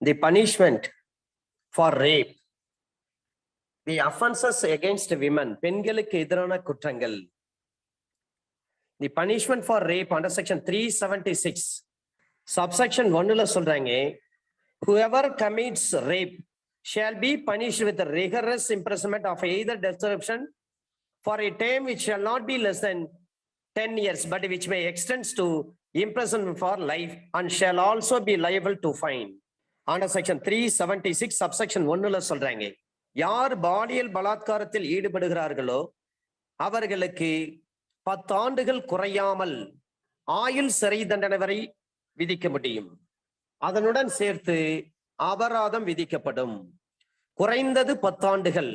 the punishment for rape, the offenses against women, பெண்களுக்கு எதிரான குற்றங்கள். The punishment for rape under section 376 subsection 1ல சொல்றாங்க, whoever commits rape shall be punished with rigorous imprisonment of either destruction for a term which shall not be less than 10 years but which may extend to imprisonment for life and shall also be liable to fine. Under section 376 subsection 1ல சொல்றாங்க, யார் பாலியல் பலாத்காரத்தில் ஈடுபடுகிறார்களோ அவர்களுக்கு 10 ஆண்டுகள் குறையாமல் ஆயுள் சிறை தண்டனை வரை விதிக்க முடியும். அதனுடன் சேர்த்து அபராதம் விதிக்கப்படும். குறைந்தது 10 ஆண்டுகள்,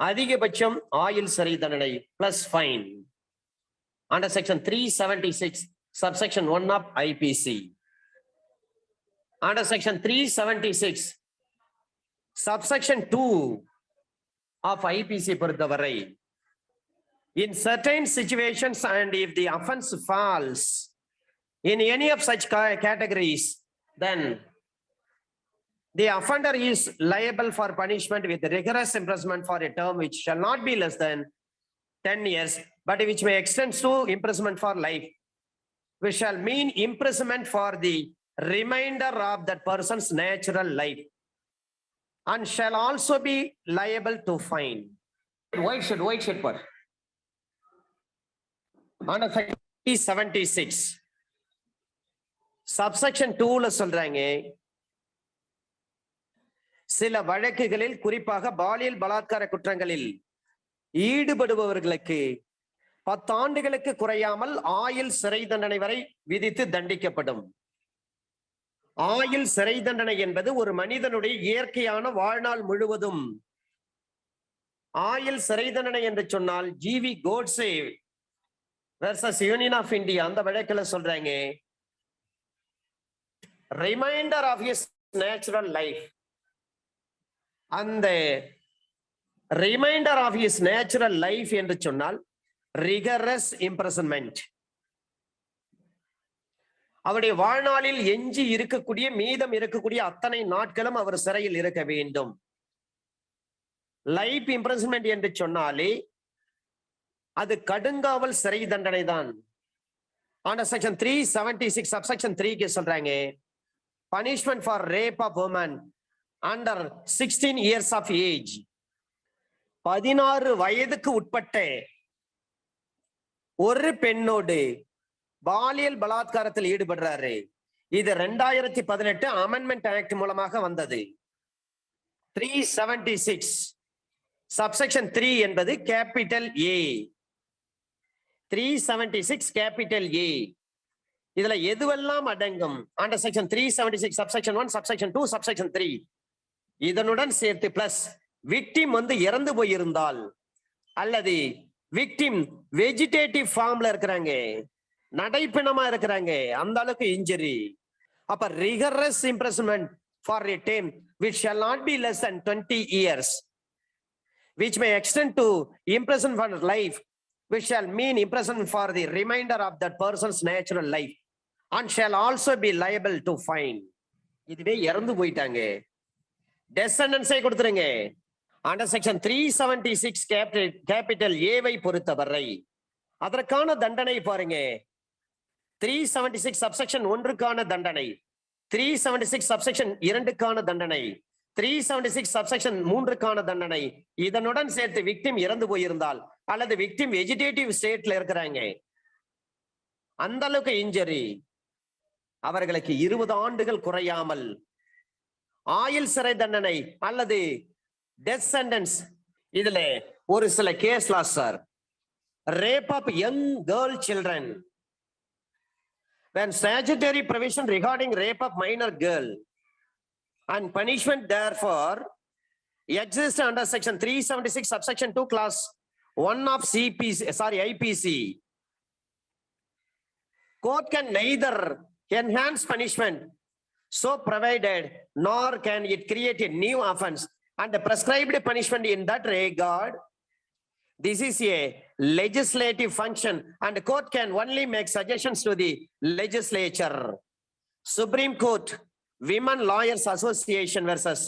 அதிகபட்சம் ஆயுள் சிறை தண்டனை plus fine. Under section 376 subsection 1 of IPC. Under section 376 subsection 2 of IPC பொறுத்தவரை, in certain situations and if the offense falls in any of such categories, then the offender is liable for punishment with rigorous imprisonment for a term which shall not be less than 10 years but which may extend to imprisonment for life, which shall mean imprisonment for the remainder of that person's natural life and shall also be liable to fine. Why should per under section 376 subsection 2ல சொல்றாங்க, சில வழக்குகளில் குறிப்பாக பாலியல் பலாத்கார குற்றங்களில் ஈடுபடுபவர்களுக்கு 10 ஆண்டுகளுக்கு குறையாமல் ஆயுள் சிறை தண்டனை வரை விதித்து தண்டிக்கப்படும். ஆயுள் சிறை தண்டனை என்பது ஒரு மனிதனுடைய இயற்கையான வாழ்நாள் முழுவதும். ஆயுள் சிறை தண்டனை என்று சொன்னால் G V Godse versus union of India அந்த வழக்குல சொல்றாங்க, reminder of his natural life, அந்த reminder of his natural life என்று சொன்னால் ரிகரஸ் இம்ப்ரிசன்மென்ட். அவருடைய வாழ்நாளில் எஞ்சி இருக்கக்கூடிய மீதம் இருக்கக்கூடிய அத்தனை நாட்களும் அவர் சிறையில் இருக்க வேண்டும். லைஃப் இம்ப்ரிசன்மென்ட் என்று சொன்னாலே அது கடுங்காவல் சிறை தண்டனை தான். Under section 376 subsection 3 சொல்றாங்க, punishment for rape of woman under 16 years of age, 16 வயதுக்கு உட்பட்ட ஒரு பெண்ணோடு பாலியல் பலாத்காரத்தில் ஈடுபடுறாரு. இது 2018 அமெண்ட்மெண்ட் ஆக்ட் மூலமாக வந்தது. 376 subsection 3 என்பது கேபிட்டல் ஏ. 376 கேபிட்டல் ஏ இதுல எதுவெல்லாம் அடங்கும்? Under section 376 subsection 1 subsection 2 subsection 3 இதனுடன் சேர்த்து பிளஸ் விக்டிம் இறந்து போயிருந்தால் அல்லது விக்டிம் வெஜிடேட்டிவ் ஃபார்ம்ல இருக்கிறாங்க, நடைப்பிணமா இருக்கிறாங்க, அந்த அளவுக்கு இன்ஜரி, அப்ப rigorous imprisonment for a term which shall not be less than 20 years which may extend to imprisonment for life which shall mean imprisonment for the remainder of that person's natural life and shall also be liable to fine. இதுவே இறந்து போயிட்டாங்க, டெசண்டன்ஸை கொடுத்துருங்க. Under section 376 capital ஏவை பொறுத்தவரை அதற்கான தண்டனை பாருங்க. 376 subsection 1க்கான தண்டனை, 376 subsection 2க்கான தண்டனை, 376 subsection 3க்கான தண்டனை, இதனுடன் சேர்த்து விக்டிம் இறந்து போயிருந்தால் அல்லது விக்டிம் வெஜிடேட்டிவ் ஸ்டேட்ல இருக்கிறாங்க, அந்த அளவுக்கு இன்ஜரி, அவர்களுக்கு 20 ஆண்டுகள் குறையாமல் ஆயுள் சிறை தண்டனை அல்லது டெத் சென்டென்ஸ். இதுல ஒரு சில case law sir, rape of young girl children, when statutory provision regarding rape of minor girl and punishment therefore exists under section 376 subsection 2 class 1 of IPC, court can neither enhance punishment so provided nor can it create a new offense and the prescribed punishment in that regard. This is a legislative function and the court can only make suggestions to the legislature. Supreme Court women lawyers association versus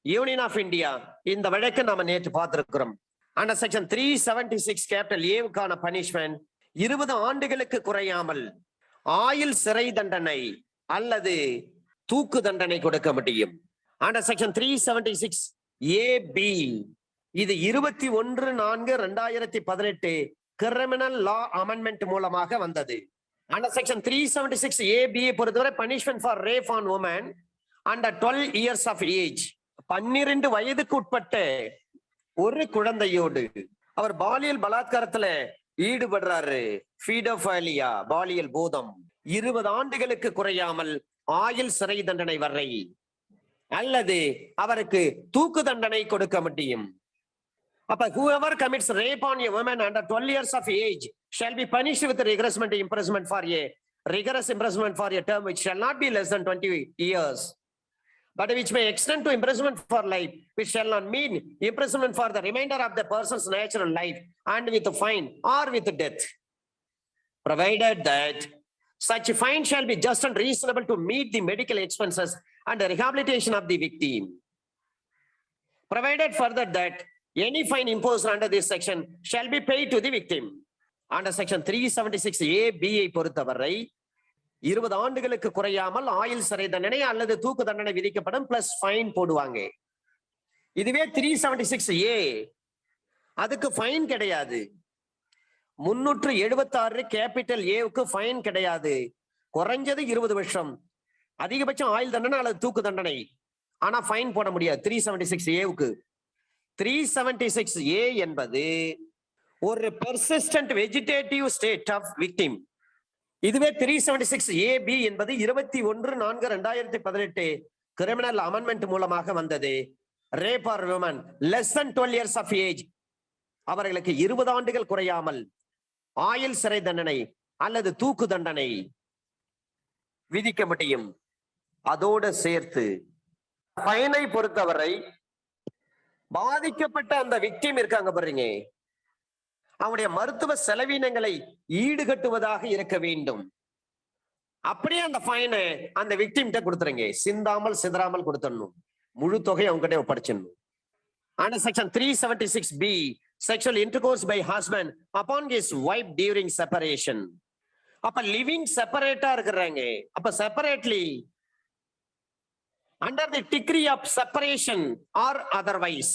union of India. இந்த வழக்கு நாம நேற்று பார்த்திருக்கிறோம். Under section 376 capital ஏவுக்கான punishment 20 ஆண்டுகளுக்கு குறையாமல் ஆயுள் சிறை தண்டனை அல்லது தூக்கு தண்டனை கொடுக்க முடியும். அண்டர் செக்ஷன் 376 AB இது 21/4/2018 கிரிமினல் லா அமெண்ட்மெண்ட் மூலமாக வந்தது. அண்டர் செக்ஷன் 376 AB பொறுத்தவரை punishment for rape on woman under 12 years of age. 12 வயதுக்கு உட்பட்ட ஒரு குழந்தையோடு அவர் பாலியல் பலாத்காரத்துல ஈடுபடுறாரு, பீடோபைலியா பாலியல் பூதம், 20 ஆண்டுகளுக்கு குறையாமல் ஆயுள் சிறை தண்டனை வரை அல்லது அவருக்கு தூக்கு தண்டனை கொடுக்க முடியும். அப்ப whoever commits rape on a woman under 12 years of age shall be punished with rigorous imprisonment for a term which shall not be less than 20 years, but which may extend to imprisonment for life, which shall not mean imprisonment for the remainder of the person's natural life, and with a fine or with death, provided that such fine shall be just and reasonable to meet the medical expenses and the rehabilitation of the victim. Provided further that any fine imposed under this section shall be paid to the victim. Under section 376 AB பொறுத்தவரை 20 ஆண்டுகளுக்கு குறையாமல் ஆயுள் சிறை தண்டனை அல்லது தூக்கு தண்டனை விதிக்கப்படும், பிளஸ் ஃபைன் போடுவாங்க. இதுவே 376A அதுக்கு ஃபைன் கிடையாது. 376 கேபிட்டல் ஏவுக்கு ஃபைன் கிடையாது. குறைஞ்சது 20 வருஷம், அதிகபட்சம் ஆயுள் தண்டனை அல்லது தூக்கு தண்டனை. ஆனா ஃபைன் போட முடியாது 376Aவுக்கு. 376A என்பது ஒரு persistent vegetative state of victim. இதுவே 376AB என்பது 21/4/2018 கிரிமினல் அமெண்ட்மெண்ட் மூலமாக வந்தது. Rape or women less than 12 years of age அவர்களுக்கு 20 ஆண்டுகள் குறையாமல் ஆயுள் சிறை தண்டனை அல்லது தூக்கு தண்டனை விதிக்க முடியும். அதோடு சேர்த்து ஃபைனை பொறுத்தவரை பாதிக்கப்பட்ட அந்த விக்டிம் இருக்காங்க பாருங்க, அவனுடைய மருத்துவ செலவினங்களை ஈடுகட்டுவதாக இருக்க வேண்டும். அப்படியே அந்த ஃபைனை அந்த விக்டிம் கொடுத்துருங்க, சிந்தாமல் சிதறாமல் கொடுத்துடணும். முழு தொகை அவங்க கிட்ட படிச்சிடணும். Under section 376B, sexual intercourse by husband upon his wife during separation. அப்ப லிவிங் செப்பரேட்டா இருக்கிறாங்க. அப்ப separately under the decree of separation or otherwise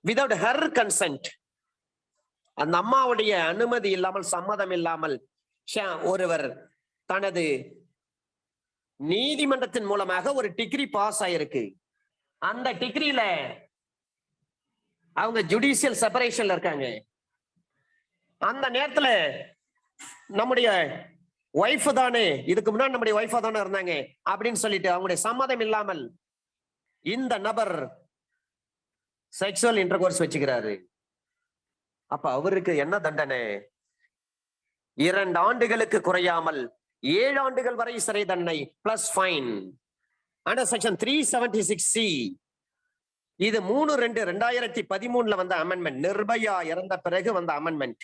without her consent, அந்த அம்மாவுடைய அனுமதி இல்லாமல் சம்மதம் இல்லாமல் ஒருவர் தனது நீதிமன்றத்தின் மூலமாக ஒரு டிகிரி பாஸ் ஆயிருக்கு. அந்த டிகிரியில அவங்க ஜுடிஷியல் செப்பரேஷன்ல இருக்காங்க. அந்த நேரத்துல நம்முடைய ஒய்ஃப் தானே, இதுக்கு முன்னாடி நம்முடைய ஒய்ஃபா தானே இருந்தாங்க அப்படின்னு சொல்லிட்டு அவங்களுடைய சம்மதம் இல்லாமல் இந்த நபர் செக்சுவல் இன்டர்கோர்ஸ் வச்சுக்கிறாரு. அப்ப அவருக்கு என்ன தண்டனை? 2 ஆண்டுகளுக்கு குறையாமல் 7 ஆண்டுகள் வரை சிறை தண்டனை plus fine. Under section 376C இது 3/2/2013 வந்த அமெண்ட்மெண்ட், நிர்பயா இறந்த பிறகு வந்த அமெண்ட்மெண்ட்.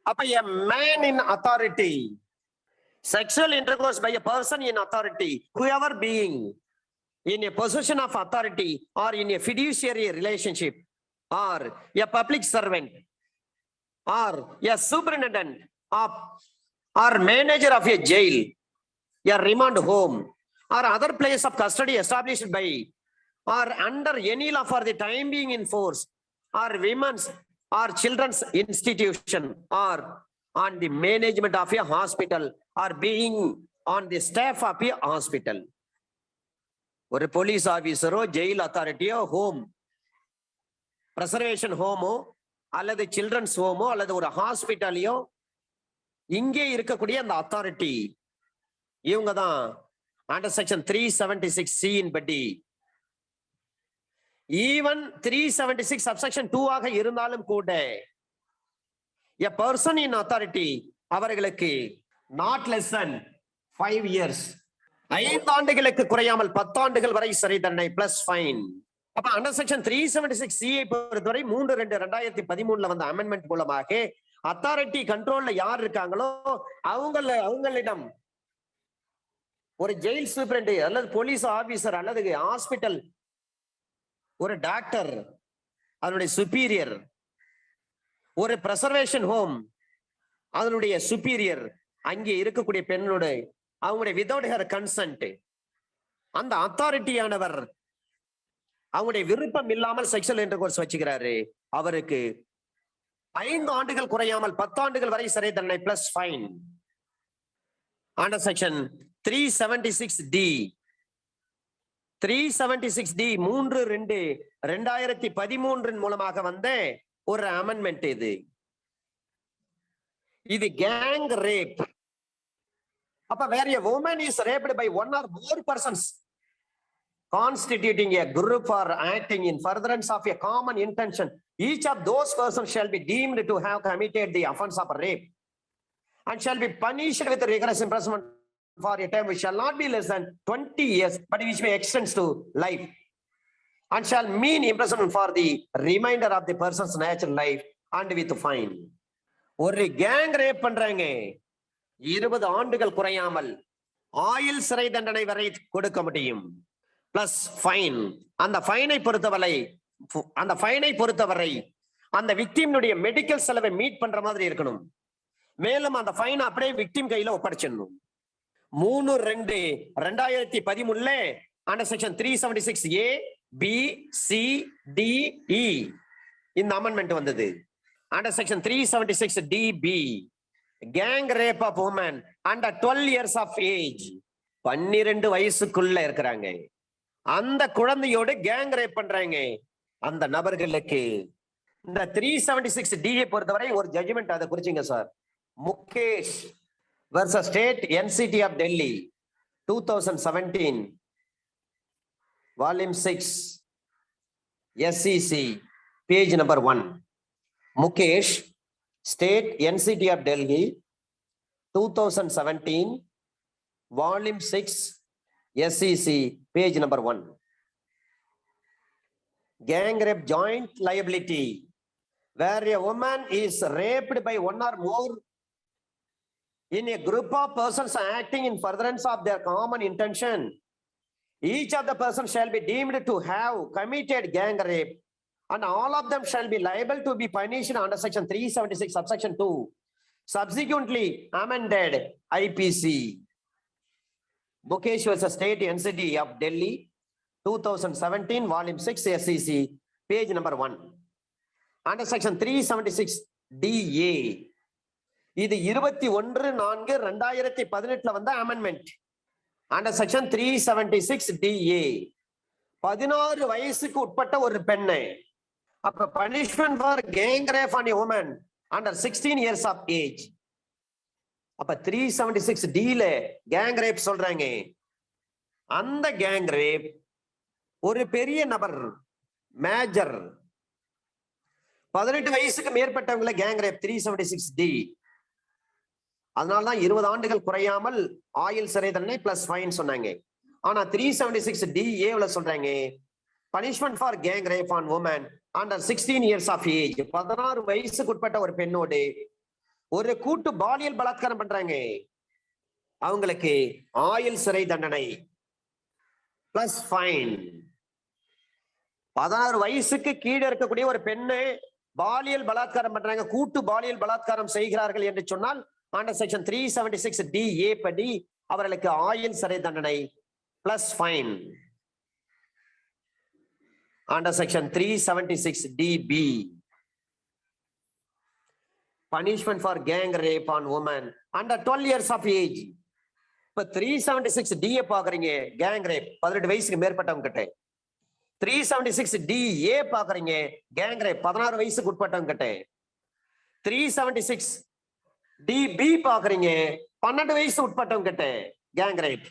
அப்ப a man in authority, sexual intercourse by a person in authority, whoever being in a position of authority or in a fiduciary relationship or a public servant or a superintendent of or manager of a jail, a remand home or other place of custody established by or under any law for the time being in force or women's or children's institution or on the management of a hospital or being on the staff of a hospital. ஒரு police ஆபீசரோ jail அத்தாரிட்டியோ home பிரசர்வேஷன் homo அல்லது children's homo அல்லது ஒரு ஹாஸ்பிட்டலையோ இங்கே இருக்கக்கூடிய அந்த authority இவங்க தான் under section 376C படி. ஈவன் 376 சப்செக்ஷன் 2 ஆக இருந்தாலும் கூட a person in authority அவர்களுக்கு not less than 5 years 5 ஆண்டுகளுக்கு குறையாமல் 10 ஆண்டுகள் வரை சிறை தண்டனை பிளஸ் ஃபைன். அப்ப அண்டர் செக்ஷன் 376C பொறுத்தவரை 3/2/2013 வந்த அமெண்ட்மெண்ட் மூலமாக அத்தாரிட்டி கண்ட்ரோல்ல யார் இருக்காங்களோ அவங்களிடம் ஒரு ஜெயில் சூப்பரண்ட் அல்லது போலீஸ் ஆபீசர் அல்லது ஹாஸ்பிட்டல் ஒரு டாக்டர் அதனுடைய சுப்பீரியர், ஒரு பிரசர்வேஷன் ஹோம் அதனுடைய சுப்பீரியர், அங்கே இருக்கக்கூடிய பெண்ணோட அவங்களுடைய விதவுட் ஹர் கன்சென்ட் அந்த அத்தாரிட்டியானவர் அவங்களுடைய விருப்பம் இல்லாமல் செக்ஷுவல் இன்டர்கோர்ஸ் வச்சுக்கிறாரு, அவருக்கு 5 ஆண்டுகள் குறையாமல் 10 ஆண்டுகள் வரை சிறை தண்டனை plus fine. Under section 376D 376D 3/2/2013 மூலமாக வந்த ஒரு அமெண்ட்மெண்ட் இது கேங் ரேப். அப்ப வேற a woman is raped by one or more persons constituting a group or acting in furtherance of a common intention, each of those persons shall be deemed to have committed the offense of rape and shall be punished with rigorous imprisonment for a term which shall not be less than 20 years, but which may extend to life, and shall mean imprisonment for the remainder of the person's natural life and with fine. ஒரு gang rape பண்றாங்க, 20 ஆண்டுகள் குறையாமல் ஆயுள் சிறை தண்டனை வரை கொடுக்க முடியும் பிளஸ் ஃபைன். அந்த ஃபைனை பொறுத்தவரை அந்த விக்டிம்னுடைய மெடிக்கல் செலவை மீட் பண்ற மாதிரி இருக்கணும். மேலும் அந்த ஃபைன் அப்படியே விக்டிம் கையில ஒப்படைச்சிடணும். 3/2/2013 under section 376A B C D E இந்த அமெண்ட்மெண்ட் வந்தது. Under section 376DB gang rape of woman under 12 years of age 12 வயசுக்குள்ள இருக்கிறாங்க, அந்த குழந்தையோடு கேங் ரேப் பண்றாங்க, அந்த நபர்களுக்கு இந்த 376D பொறுத்தவரை ஒரு ஜட்ஜ்மெண்ட் அதை குறிச்சிங்க sir. Mukesh versus State NCT of Delhi 2017 volume 6 SEC page number 1. Mukesh, State NCT of Delhi 2017 volume 6 SEC page number 1. Gang rape joint liability, where a woman is raped by one or more in a group of persons acting in furtherance of their common intention, each of the persons shall be deemed to have committed gang rape, and all of them shall be liable to be punished under section 376 subsection 2, subsequently amended IPC. Mukesh versus State NCT of Delhi 2017 volume 6 SEC page number 1. Under section 376DA இது 21/4/2018 வந்த amendment. Under section 376DA 16 வயசுக்கு உட்பட்ட ஒரு பெண்ணை, அப்ப punishment for gang rape on a woman under 16 years of age. அப்ப 376Dல gang rape சொல்றாங்க. அந்த கேங் ரேப் ஒரு பெரிய நபர் மேஜர் 18 வயசுக்கு மேற்பட்டவங்களை கேங் ரேப் 376D. அதனாலதான் 20 ஆண்டுகள் குறையாமல் ஆயுள் சிறை தண்டனை பிளஸ் ஃபைன் சொன்னாங்க. ஆனா 376DA சொல்றாங்க punishment for gang rape on woman under 16 years of age 16 வயசுக்கு உட்பட்ட ஒரு பெண்ணோடு ஒரு கூட்டு பாலியல் பலாத்காரம் பண்றாங்க, அவங்களுக்கு ஆயுள் சிறை தண்டனை பிளஸ் ஃபைன். 16 வயசுக்கு கீழே இருக்கக்கூடிய ஒரு பெண்ணு பாலியல் பலாத்காரம் பண்றாங்க, கூட்டு பாலியல் பலாத்காரம் செய்கிறார்கள் என்று சொன்னால் அண்டர் செக்ஷன் 376DA படி அவர்களுக்கு ஆயுள் சிறை தண்டனை plus fine. Under section 376DB punishment for gang rape on woman under 12 years of age. இப்ப 376DA பாக்குறீங்க கேங் ரேப் 18 வயசுக்கு மேற்பட்டவங்க கிட்ட, 376DA பாக்குறீங்க கேங் ரேப் 16 வயசுக்கு உட்பட்டவங்க கிட்ட, 376DB பாக்குறீங்க 12 வயசு உட்பட்டவங்க கிட்ட கேங் ரேப்.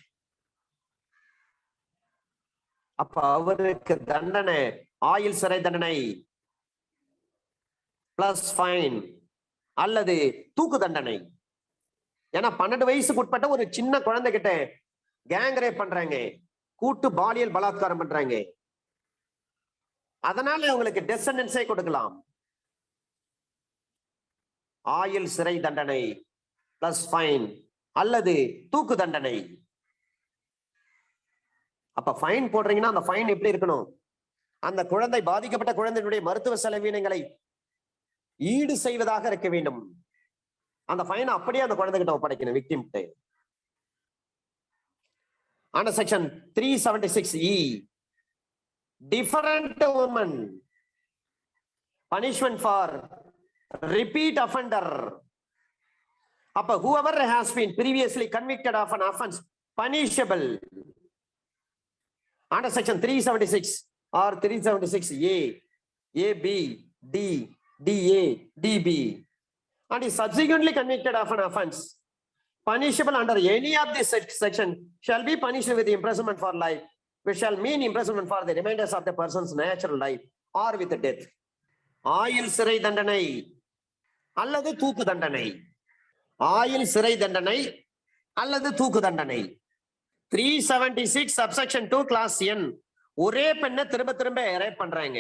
அப்ப அவருக்கு தண்டனை ஆயுள் சிறை தண்டனை பிளஸ் ஃபைன் அல்லது தூக்கு தண்டனை. ஏன்னா 12 வயசுக்கு உட்பட்ட ஒரு சின்ன குழந்தை கிட்ட கேங் ரேப் பண்றாங்க, கூட்டு பாலியல் பலாத்காரம் பண்றாங்க, அதனால உங்களுக்கு டெத் சென்டென்ஸே கொடுக்கலாம். ஆயுள் சிறை தண்டனை பிளஸ் ஃபைன் அல்லது தூக்கு தண்டனை. அப்ப ஃபைன் போடுறீங்கன்னா அந்த ஃபைன் எப்படி இருக்கணும்? அந்த குழந்தை பாதிக்கப்பட்ட குழந்தையினுடைய மருத்துவ செலவினங்களை ஈடு செய்வதாக இருக்க வேண்டும். அந்த ஃபைனை அப்படியே அந்த குழந்தைகிட்ட ஒப்படைக்கணும், victim. Under section 376E, different women, punishment for repeat offender. அப்ப whoever has been previously convicted of an offense punishable under section 376 or 376A, AB, D, DA, DB, and is subsequently convicted of an offense punishable under any of this section shall be punished with imprisonment for life, which shall mean imprisonment for the remainders of the person's natural life or with death. ஆயுள் சிறை தண்டனை அல்லது தூக்கு தண்டனை. ஆயுள் சிறை தண்டனை அல்லது தூக்கு தண்டனை. 376 subsection 2 class N, ஒரே பெண்ணை திரும்ப திரும்ப ரேப் பண்றாங்க.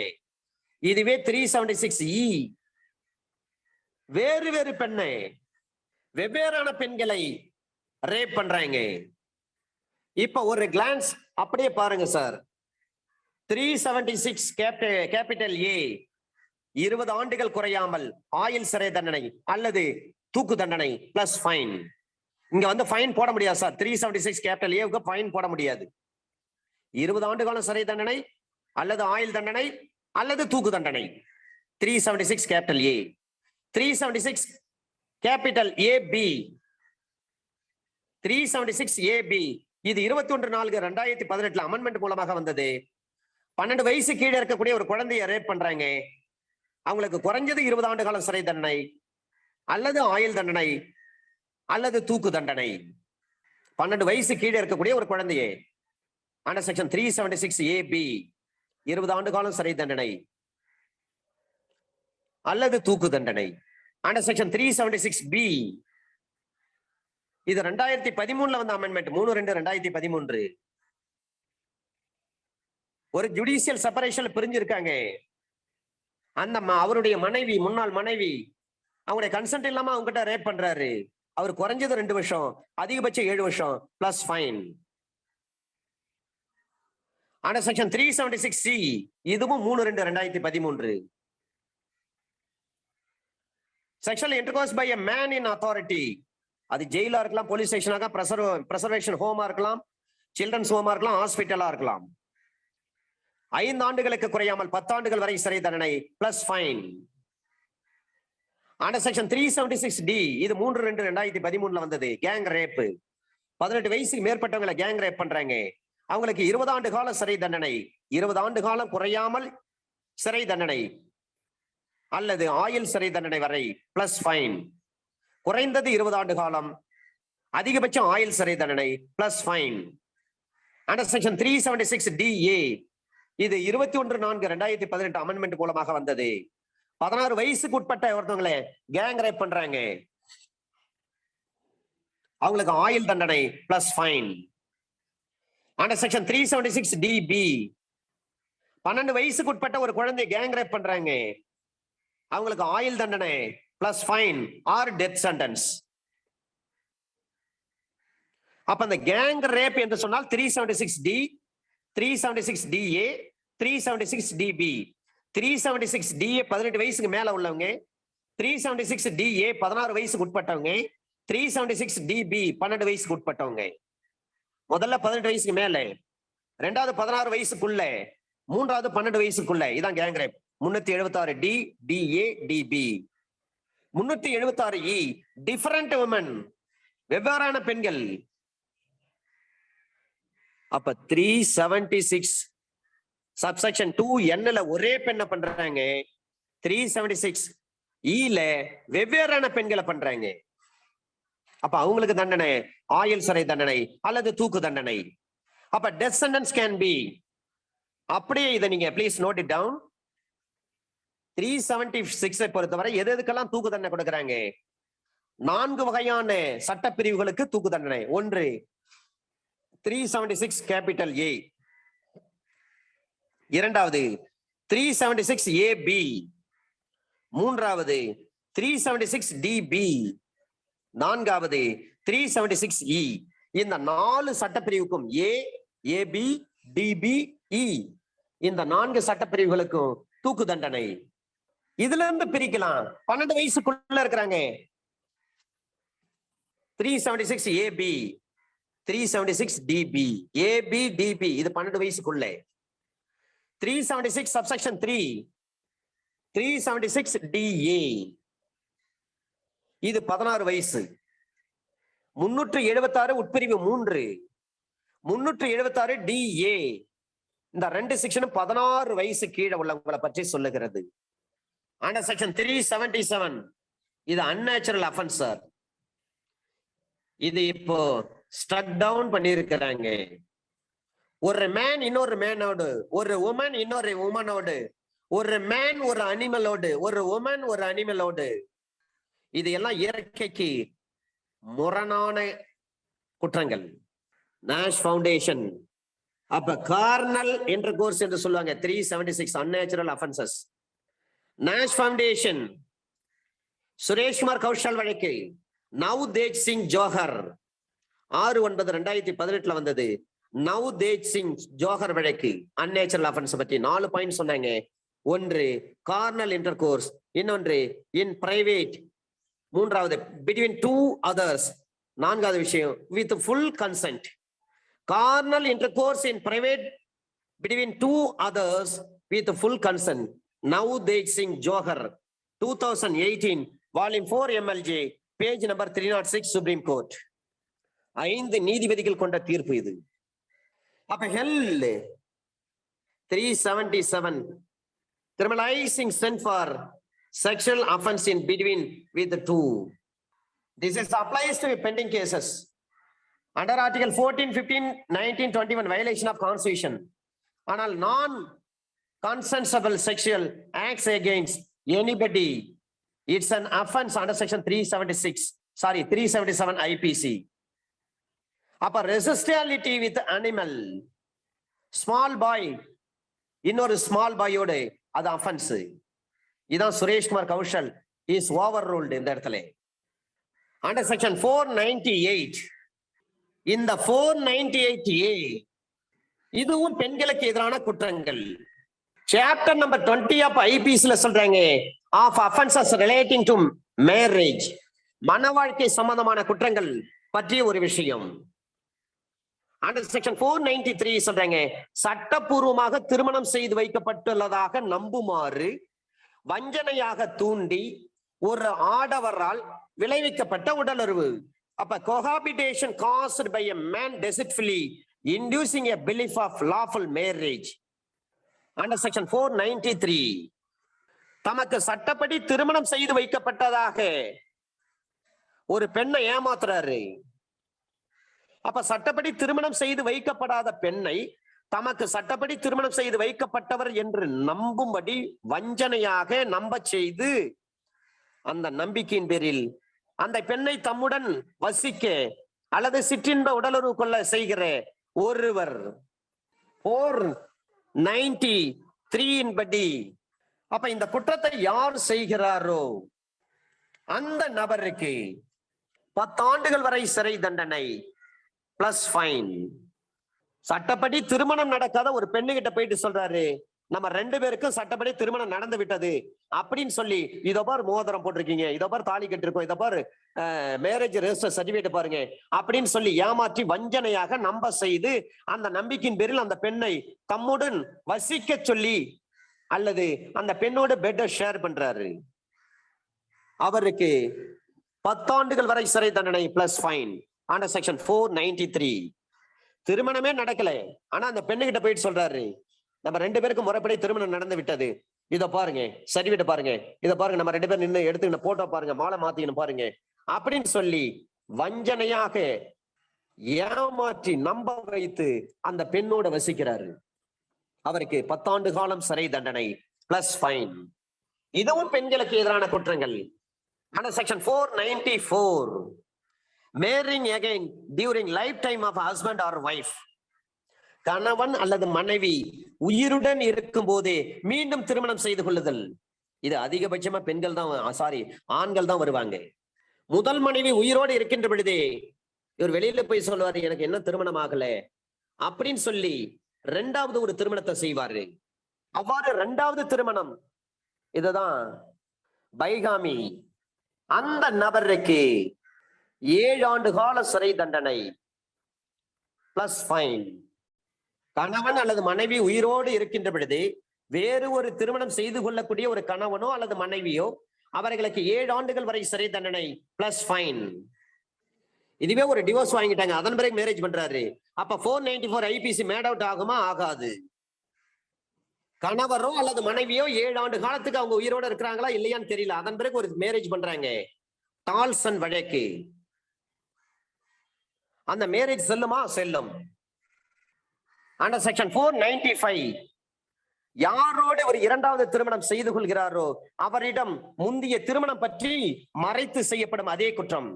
இதுவே 376E, வேறு வேறு பெண்ணை, வெவ்வேறான பெண்களை ரேப் பண்றாங்க. இப்ப ஒரு கிளான்ஸ் அப்படியே பாருங்க சார். 376 கேபிட்டல் A, 20 ஆண்டுகள் குறையாமல் ஆயுள் சிறை தண்டனை அல்லது தூக்கு தண்டனை பிளஸ் ஃபைன். இங்க வந்து ஃபைன் போட முடியாது சார். 376 கேபிட்டல் ஏவுக்கு ஃபைன் போட முடியாது. 20 ஆண்டு காலம் சிறை தண்டனை அல்லது ஆயுள் தண்டனை அல்லது தூக்கு தண்டனை. 376 capital A. 376 capital AB, 376 AB, இது 21/4/2018 அமெண்ட்மெண்ட் மூலமாக வந்தது. 12 வயசு கீழே இருக்கக்கூடிய ஒரு குழந்தைய ரேப் பண்றாங்க. அவங்களுக்கு குறைஞ்சது 20 ஆண்டு காலம் சிறை தண்டனை அல்லது ஆயுள் தண்டனை அல்லது தூக்கு தண்டனை. 12 வயசு கீழே இருக்கக்கூடிய ஒரு குழந்தையே அண்டர் செக்ஷன் 376 AB, 20 ஆண்டு காலம் சிறை தண்டனை அல்லது தூக்கு தண்டனை. அண்டர் செக்ஷன் 376B, இது 2013 வந்த அமெண்ட்மெண்ட், 3/2/2013. ஒரு ஜுடிஷியல் செப்பரேஷன்ல பிரிஞ்சிருக்காங்க. அந்த அவருடைய மனைவி, முன்னாள் மனைவி, அவங்களுடைய கன்சென்ட் இல்லாம அவங்க கிட்ட ரேப் பண்றாரு. அவர் குறைஞ்சது 2 வருஷம், அதிகபட்சம் 7 வருஷம் plus fine. Under section 376C, இதுவும் 3/2/2013. Sexual intercourse by a man in authority, அது ஜெயிலா இருக்கலாம், போலீஸ் ஸ்டேஷனாக, பிரசர்வேஷன் ஹோமா இருக்கலாம், சில்ட்ரன்ஸ் ஹோமா இருக்கலாம், ஹாஸ்பிட்டலா இருக்கலாம். 5 ஆண்டுகளுக்கு குறையாமல் 10 ஆண்டுகள் வரை சிறை தண்டனை plus fine. Under section 376D, இது 3/2/2013 வந்தது. கேங் ரேப், 18 வயசுக்கு மேற்பட்டவங்களை கேங் ரேப் பண்றாங்க. அவங்களுக்கு 20 ஆண்டு காலம் சிறை தண்டனை, 20 ஆண்டு காலம் குறையாமல் சிறை தண்டனை அல்லது ஆயுள் சிறை தண்டனை வரை பிளஸ் ஃபைன். குறைந்தது 20 ஆண்டு காலம், அதிகபட்சம் ஆயுள் சிறை தண்டனை plus fine. Under section 376DA, இது 21/4/2018 அமெண்ட்மெண்ட் மூலமாக வந்தது. 16 வயசுக்கு உட்பட்ட ஒருத்தவங்களை கேங் ரேப் பண்றாங்க. அவங்களுக்கு ஆயுள் தண்டனை plus fine. Under section 376DB, 12 வயசுக்கு உட்பட்ட ஒரு குழந்தை கேங் ரேப் பண்றாங்க. அவங்களுக்கு ஆயுள் தண்டனை plus fine R death sentence. அப்ப அந்த கேங் ரேப் என்று சொன்னால் 376D, 376DA, 376DB. 376DA 18 வயசுக்கு மேல உள்ளவங்க, 376DA 16 வயசுக்கு உட்பட்டவங்க, 376DB 12 வயசுக்கு உட்பட்டவங்க. முதல்ல 18 வயசுக்கு மேல, ரெண்டாவது 16 வயசுக்குள்ள, மூன்றாவது 12 வயசுக்குள்ள. இதான் gang rape. 376D, DA, DB. 376E, different woman, வெவ்வேறான பெண்கள். அப்ப 376 சப்செக்ஷன் 2N ஒரே பெண்ணை பண்றாங்க. 376E வெவ்வேறான பெண்களை பண்றாங்க. அப்ப அவங்களுக்கு தண்டனை ஆயுள் சிறை தண்டனை அல்லது தூக்கு தண்டனை. அப்ப டெத் சென்டென்ஸ் கேன் பி, அப்படியே இதை நீங்க ப்ளீஸ் நோட் இட் டவுன். 376 பொறுத்தவரை எது எதுக்கெல்லாம் தூக்கு தண்டனை கொடுக்கறாங்க? 4 வகையான சட்ட பிரிவுகளுக்கு தூக்கு தண்டனை. 1, 376 கேபிட்டல் A. 2வது 376AB. 3வது 376DB. 4வது 376E. இந்த 4 சட்டப்பிரிவுக்கும் A, AB, டிபிஇ இந்த 4 சட்டப்பிரிவுகளுக்கும் தூக்கு தண்டனை. இதுல இருந்து பிரிக்கலாம். 12 வயசுக்குள்ள இருக்கிறாங்க. 376 ஏபி, 376 டிபி, ஏபி டிபி இது 12 வயசுக்குள்ள. 376 சப்செக்ஷன் 3, 376 டிஏ இது 16 வயசு. 376 உட்பிரிவு 3, 376 டிஏ இந்த 2 செக்ஷனும் 16 வயசு கீழே உள்ளவங்களை பற்றி சொல்லுகிறது. அண்டர் செக்ஷன் 377 இது அன்நேச்சுரல் அஃபென்சர். இது இப்போ ஸ்ட்ரக் டவுன் பண்ணியிருக்கிறாங்க. ஒரு மேன் இன்னொரு மேனோடு, ஒரு உமன் இன்னொரு உமனோடு, ஒரு மேன் ஒரு அனிமலோடு, ஒரு உமன் ஒரு அனிமலோடு, இது எல்லாம் இயற்கைக்கு முரணான குற்றங்கள். நாஷ் ஃபவுண்டேஷன் அப்ப கார்னல் இன்டர்கோர்ஸ் என்று சொல்லுவாங்க. 376 unnatural offences. Naz foundation Suresh Kumar Koushal வழக்கு நவ்தேஜ் சிங் ஜோஹர் 6/9/2018 வந்தது. நவ்தேஜ் சிங் ஜோஹர் வழக்கு அன்நேச்சுரல் அஃபென்ஸ் பற்றி 4 பாயிண்ட் சொன்னாங்க. ஒன்று கார்னல் இன்டர்கோர்ஸ், இன்னொன்று இன் பிரைவேட், மூன்றாவது பிட்வீன் 2 others, நான்காவது விஷயம் with full consent. Carnal intercourse in private between 2 others with full consent. நவ்தேஜ் சிங் ஜோஹர் 2018 volume 4 MLJ page number 306 supreme court. 5 நீதிபதிகள் கொண்ட தீர்ப்பு இது. அப்ப ஹெல் 377 criminalizing sin for sexual offense in between with 2. This is applies to pending cases under article 14, 15, 19, 21 violation of constitution. ஆனால் non consensual sexual acts against anybody, it's an offense under section 377 IPC. அப்ப resistality with animal, small boy இன்னொரு small பாயோட அது offence. இதான் Sureshkumar Kaushal is over ruled இந்த இடத்துல. Under section 498 இந்த 498A இதுவும் பெண்களுக்கு எதிரான குற்றங்கள். சாப்டர் நம்பர் 20 ஆஃப் ஐபிசில சொல்றாங்க of offences relating to marriage, மன வாழ்க்கை சம்பந்தமான குற்றங்கள் பற்றிய ஒரு விஷயம். அண்டர் செக்ஷன் 493 சொல்றாங்க சட்டப்பூர்வமாக திருமணம் செய்து வைக்கப்பட்டுள்ளதாக நம்புமாறு வஞ்சனையாக தூண்டி ஒரு ஆடவரால் விளைவிக்கப்பட்ட உடலுறவு. அப்ப cohabitation caused by a man deceitfully inducing a belief of lawful marriage. Under section 493 தமக்கு சட்டப்படி திருமணம் செய்து வைக்கப்பட்டதாக ஒரு பெண்ணை ஏமாத்துறாரு. அப்ப சட்டப்படி திருமணம் செய்து வைக்கப்படாத பெண்ணை தமக்கு சட்டப்படி திருமணம் செய்து வைக்கப்பட்டவர் என்று நம்பும்படி வஞ்சனையாக நம்ப செய்து அந்த நம்பிக்கையின் பேரில் அந்த பெண்ணை தம்முடன் வசிக்க அல்லது சிற்றின்ப உடலுறவு கொள்ள செய்கிற ஒருவர் 493 படி அப்ப இந்த குற்றத்தை யார் செய்கிறாரோ அந்த நபருக்கு 10 ஆண்டுகள் வரை சிறை தண்டனை பிளஸ் ஃபைன். சட்டப்படி திருமணம் நடக்காத ஒரு பெண்ணுகிட்ட போயிட்டு சொல்றாரு நம்ம 2 பேருக்கும் சட்டப்படி திருமணம் நடந்து விட்டது அப்படின்னு சொல்லி, இதோ பார் மோதிரம் போட்டிருக்கீங்க, இதோ பார் தாலி கட்டிருக்கோம், இதோ பார் மேரேஜ் ரெஜிஸ்டர் சர்டிபிகேட் பாருங்க அப்படின்னு சொல்லி ஏமாற்றி வஞ்சனையாக நம்ப செய்து அந்த நம்பிக்கையின் பேரில் அந்த பெண்ணை தம்முடன் வசிக்க சொல்லி அல்லது அந்த பெண்ணோட பெட்டை ஷேர் பண்றாரு. அவருக்கு 10 ஆண்டுகள் வரை சிறை தண்டனை பிளஸ் ஃபைன். அண்டர் செக்ஷன் 493 திருமணமே நடக்கல, ஆனா அந்த பெண்ணுகிட்ட போயிட்டு சொல்றாரு நம்ம 2 பேருக்கு முறைப்படி திருமணம் நடந்து விட்டது, இத பாருங்க சர்டிபிகேட் பாருங்க, இத பாருங்க நம்ம 2 பேரும் நின்று எடுத்துக்கின போட்டோ பாருங்க, மாலை மாத்திக்கணும் பாருங்க அப்படின்னு சொல்லி வஞ்சனையாக ஏமாற்றி நம்ப வைத்து அந்த பெண்ணோட வசிக்கிறாரு. அவருக்கு 10 ஆண்டு காலம் சிறை தண்டனை பிளஸ் ஃபைன். இதுவும் பெண்களுக்கு எதிரான குற்றங்கள். Under section 494 marrying again during lifetime of husband or wife, கணவன் அல்லது மனைவி உயிருடன் இருக்கும் போதே மீண்டும் திருமணம் செய்து கொள்ளுதல். இது அதிகபட்சமா பெண்கள் தான் ஆண்கள் தான் வருவாங்க. முதல் மனைவி உயிரோடு இருக்கின்ற பொழுதே இவர் வெளியில போய் சொல்லுவாரு எனக்கு என்ன திருமணம் ஆகல அப்படின்னு சொல்லி இரண்டாவது ஒரு திருமணத்தை செய்வாரு. அவ்வாறு இரண்டாவது திருமணம் இதுதான் பைகாமி. அந்த நபருக்கு 7 ஆண்டு கால சிறை தண்டனை பிளஸ் ஃபைன். கணவன் அல்லது மனைவி உயிரோடு இருக்கின்ற பொழுது வேறு ஒரு திருமணம் செய்து கொள்ளக்கூடிய ஒரு கணவனோ அல்லது மனைவியோ அவர்களுக்கு 7 ஆண்டுகள் வரை சிறை தண்டனை பிளஸ் ஃபைன். இதுவே ஒரு டிவோர்ஸ் வாங்கிட்டாங்க, அதன் பிறகு மேரேஜ் பண்றாரு, அப்ப 494 ஐபிசி மேட் அவுட் ஆகுமா? ஆகாது. கணவரோ அல்லது மனைவியோ 7 ஆண்டு காலத்துக்கு அவங்க உயிரோட இருக்கிறாங்களா இல்லையான்னு தெரியல, அதன் பிறகு ஒரு மேரேஜ் பண்றாங்க, டால்சன் வழக்கு. அந்த மேரேஜ் செல்லுமா? செல்லும். அண்டர் செக்ஷன் 495 யாரோடு ஒரு இரண்டாவது திருமணம் செய்து கொள்கிறாரோ அவரிடம் முந்தைய திருமணம் பற்றி மறைத்து செய்யப்படும் அதே குற்றம்.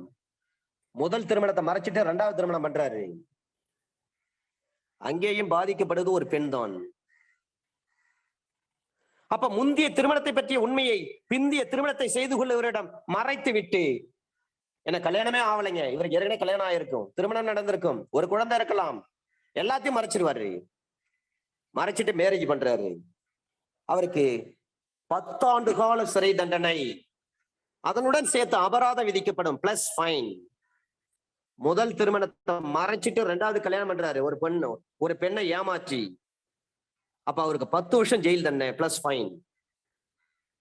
முதல் திருமணத்தை மறைச்சிட்டு இரண்டாவது திருமணம் பண்றாரு, அங்கேயும் பாதிக்கப்படுவது ஒரு பெண் தான். அப்ப முந்தைய திருமணத்தை பற்றிய உண்மையை பிந்திய திருமணத்தை செய்து கொள்ளவரிடம் மறைத்து விட்டு, எனக்கு கல்யாணமே ஆகலைங்க, இவருக்கு ஏற்கனவே கல்யாணம் ஆயிருக்கும், திருமணம் நடந்திருக்கும், ஒரு குழந்தை இருக்கலாம், எல்லாத்தையும் மறைச்சிருவாரு. மறைச்சிட்டு மேரேஜ் பண்றாரு, அவருக்கு 10 ஆண்டு கால சிறை தண்டனை, அதனுடன் சேர்த்து அபராதம் விதிக்கப்படும் பிளஸ் ஃபைன். முதல் திருமணத்தை மறைச்சிட்டு இரண்டாவது கல்யாணம் பண்றாரு ஒரு பெண்ணை ஏமாற்றி, அப்ப அவருக்கு 10 வருஷம் ஜெயில் தண்டனை பிளஸ் ஃபைன்.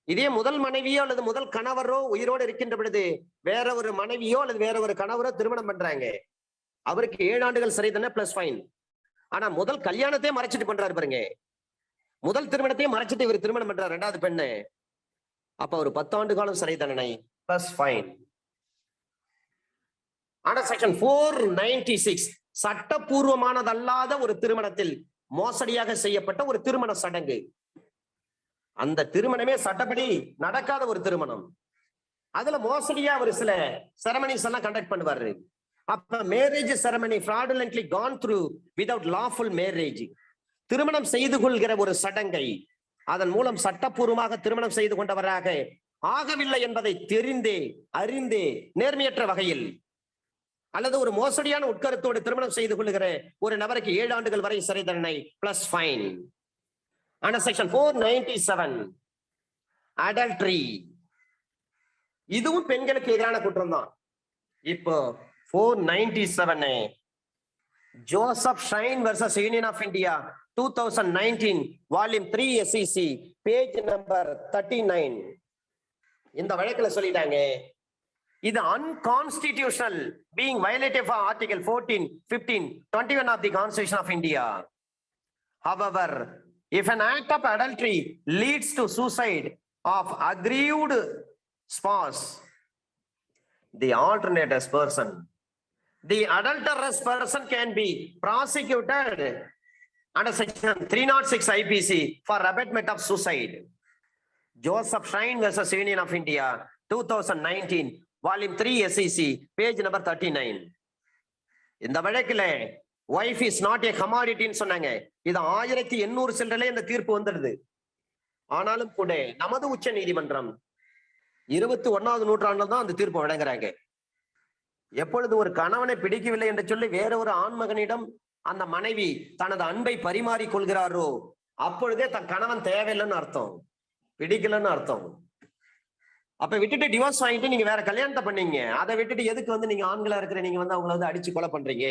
இதே முதல் மனைவியோ அல்லது முதல் கணவரோ உயிரோடு இருக்கின்ற பொழுது வேற ஒரு மனைவியோ அல்லது வேற ஒரு கணவரோ திருமணம் பண்றாங்க, அவருக்கு 7 ஆண்டுகள் சிறை தண்டனை பிளஸ் ஃபைன். ஆனா முதல் கல்யாணத்தையே மறைச்சிட்டு பண்றாரு பாருங்க, முதல் திருமணத்தையும் மறைச்சிட்டு இவர் திருமணம் பண்றாரு இரண்டாவது பெண்ணு, அப்ப ஒரு 10 ஆண்டு காலம் சிறை தண்டனை பிளஸ் ஃபைன். ஆனா செக்ஷன் 496 சட்டப்பூர்வமானதல்லாத ஒரு திருமணத்தில் மோசடியாக செய்யப்பட்ட ஒரு திருமண சடங்கு, அந்த திருமணமே சட்டப்படி நடக்காத ஒரு திருமணம், அதுல மோசடியா ஒரு சில செரமனிஸ் எல்லாம் கண்டக்ட் பண்ணுவாரு. அப்ப marriage ceremony fraudulently gone through without lawful marriage, திருமணம் செய்து கொள்கிற ஒரு சடங்கை அதன் மூலம் சட்டப்பூர்வமாக திருமணம் செய்து கொண்டவராக ஆகவில்லை என்பதை தெரிந்தே அறிந்தே நேர்மையற்ற வகையில் அல்லது ஒரு மோசடியான உட்கருத்தோடு திருமணம் செய்து கொள்ளுகிற ஒரு நபருக்கு 7 ஆண்டுகள் வரை சிறை தண்டனை பிளஸ் ஃபைன். ஆனா செக்ஷன் 497 அடல்ட்ரி, இதுவும் பெண்களுக்கு எதிரான குற்றம் தான். இப்போ 497 Joseph Shine versus union of India 2019 volume 3 SEC page number 39. இந்த வழக்குல சொல்லிட்டாங்க, இது unconstitutional being violated for article 14, 15, 21 of the Constitution of India. However, if an act of adultery leads to suicide of aggrieved spouse, the alternate person, the adulterous person can be prosecuted under section 306 IPC for abetment of suicide. Joseph Shine versus Union of India 2019 volume 3 SEC page number 39. இந்த வழக்குல wife is not a கமாடிட்டின்னு சொன்னாங்க. இது 1800 சில்லறையில இந்த தீர்ப்பு வந்துடுது. ஆனாலும் கூட நமது உச்ச நீதிமன்றம் 21வது நூற்றாண்டுல தான் அந்த தீர்ப்பு வழங்குறாங்க. எப்பொழுது ஒரு கணவனை பிடிக்கவில்லை என்று சொல்லி வேற ஒரு ஆண்மகனிடம் அந்த மனைவி தனது அன்பை பரிமாறி கொள்கிறாரோ அப்பொழுதே தன் கணவன் தேவையில்லைன்னு அர்த்தம், பிடிக்கலன்னு அர்த்தம். அப்ப விட்டுட்டு டிவோர்ஸ் வாங்கிட்டு நீங்க வேற கல்யாணத்தை பண்ணீங்க, அதை விட்டுட்டு எதுக்கு நீங்க ஆண்களா இருக்கிற நீங்க அவங்கள அடிச்சு கொலை பண்றீங்க?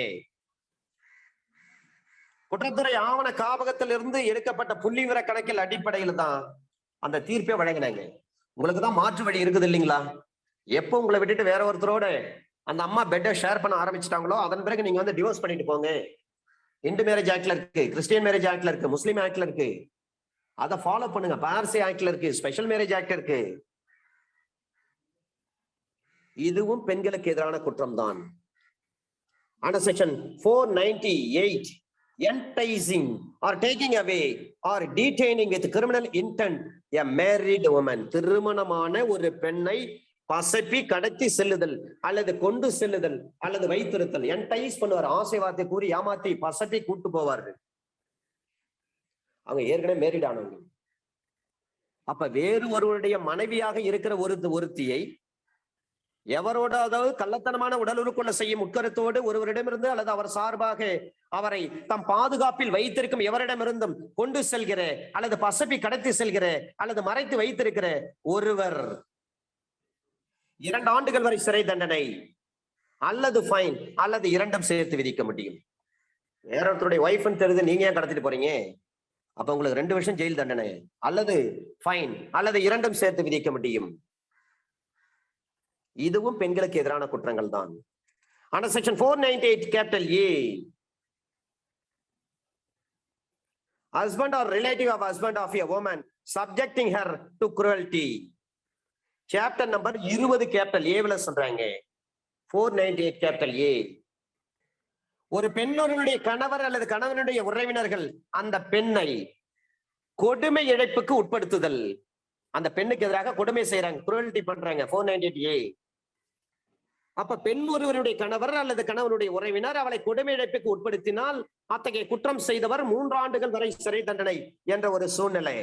குற்றத்துறை ஆவண காப்பகத்தில் இருந்து எடுக்கப்பட்ட புள்ளிவிவர கணக்கில் அடிப்படையில் தான் அந்த தீர்ப்பை வழங்கினாங்க. உங்களுக்கு தான் மாற்று வழி இருக்குது இல்லைங்களா? எப்போ உங்களை விட்டுட்டு வேற ஒருத்தரோட அந்த அம்மா பெட்டை ஷேர் பண்ண ஆரம்பிச்சிட்டாங்களோ அதன் பிறகு நீங்க டிவோர்ஸ் பண்ணிட்டு போங்க. இந்து மேரேஜ் ஆக்ட்ல இருக்கு, கிறிஸ்டியன் மேரேஜ் ஆக்ட்ல இருக்கு, முஸ்லீம் ஆக்ட்ல இருக்கு, அதை ஃபாலோ பண்ணுங்க. பார்சி ஆக்ட்ல இருக்கு, ஸ்பெஷல் மேரேஜ் ஆக்ட் இருக்கு. இதுவும் பெண்களுக்கு எதிரான குற்றம் தான். Under section 498 enticing or taking away or detaining with criminal intent a married woman, திருமணமான ஒரு பெண்ணை பசப்பி கடத்தி செல்லுதல் அல்லது கொண்டு செல்லுதல் அல்லது வைத்திருத்தல். என்டைஸ் பண்ணுவார், ஆசை வார்த்தை கூறி ஏமாத்தி பசப்பி கூட்டு போவார்கள். அவங்க ஏற்கனவே மேரிட் ஆனவங்க. அப்ப வேறு ஒருவருடைய மனைவியாக இருக்கிற ஒருத்தியை எவரோடாவது கள்ளத்தனமான உடல் உறுப்புள்ள செய்யும் உட்கருத்தோடு ஒருவரிடமிருந்து அல்லது அவர் சார்பாக அவரை தம் பாதுகாப்பில் வைத்திருக்கும் எவரிடமிருந்தும் கொண்டு செல்கிற அல்லது பசப்பி கடத்தி செல்கிற அல்லது மறைத்து வைத்திருக்கிற ஒருவர் 2 ஆண்டுகள் வரை சிறை தண்டனை அல்லது ஃபைன் அல்லது இரண்டும் சேர்த்து விதிக்க முடியும். வேற ஒருத்தருடைய ஒய்ஃப்னு தெரிஞ்சு நீங்க ஏன் கடத்திட்டு போறீங்க? அப்ப உங்களுக்கு 2 வருஷம் ஜெயில் தண்டனை அல்லது ஃபைன் அல்லது இரண்டும் சேர்த்து விதிக்க முடியும். இதுவும் பெண்களுக்கு எதிரான குற்றங்கள் தான். ஆனா section 498 capital A, husband or relative of husband of a woman subjecting her to cruelty. Chapter number 20 capital ஏல சொல்றாங்க. 498 கேபிட்டல் ஏ, ஒரு பெண்ணொருவனுடைய கணவர் அல்லது கணவனுடைய உறவினர்கள் அந்த பெண்ணை கொடுமை இழைப்புக்கு உட்படுத்துதல், அந்த பெண்ணுக்கு எதிராக கொடுமை செய்யறாங்க, குரூவல்டி பண்றாங்க. 498A. அப்ப பெண் ஒருவருடைய கணவர் அல்லது கணவனுடைய உறவினர் அவளை கொடுமை இழைப்புக்கு உட்படுத்தினால் அத்தகைய குற்றம் செய்தவர் 3 ஆண்டுகள் வரை சிறை தண்டனை என்ற ஒரு சூழ்நிலை.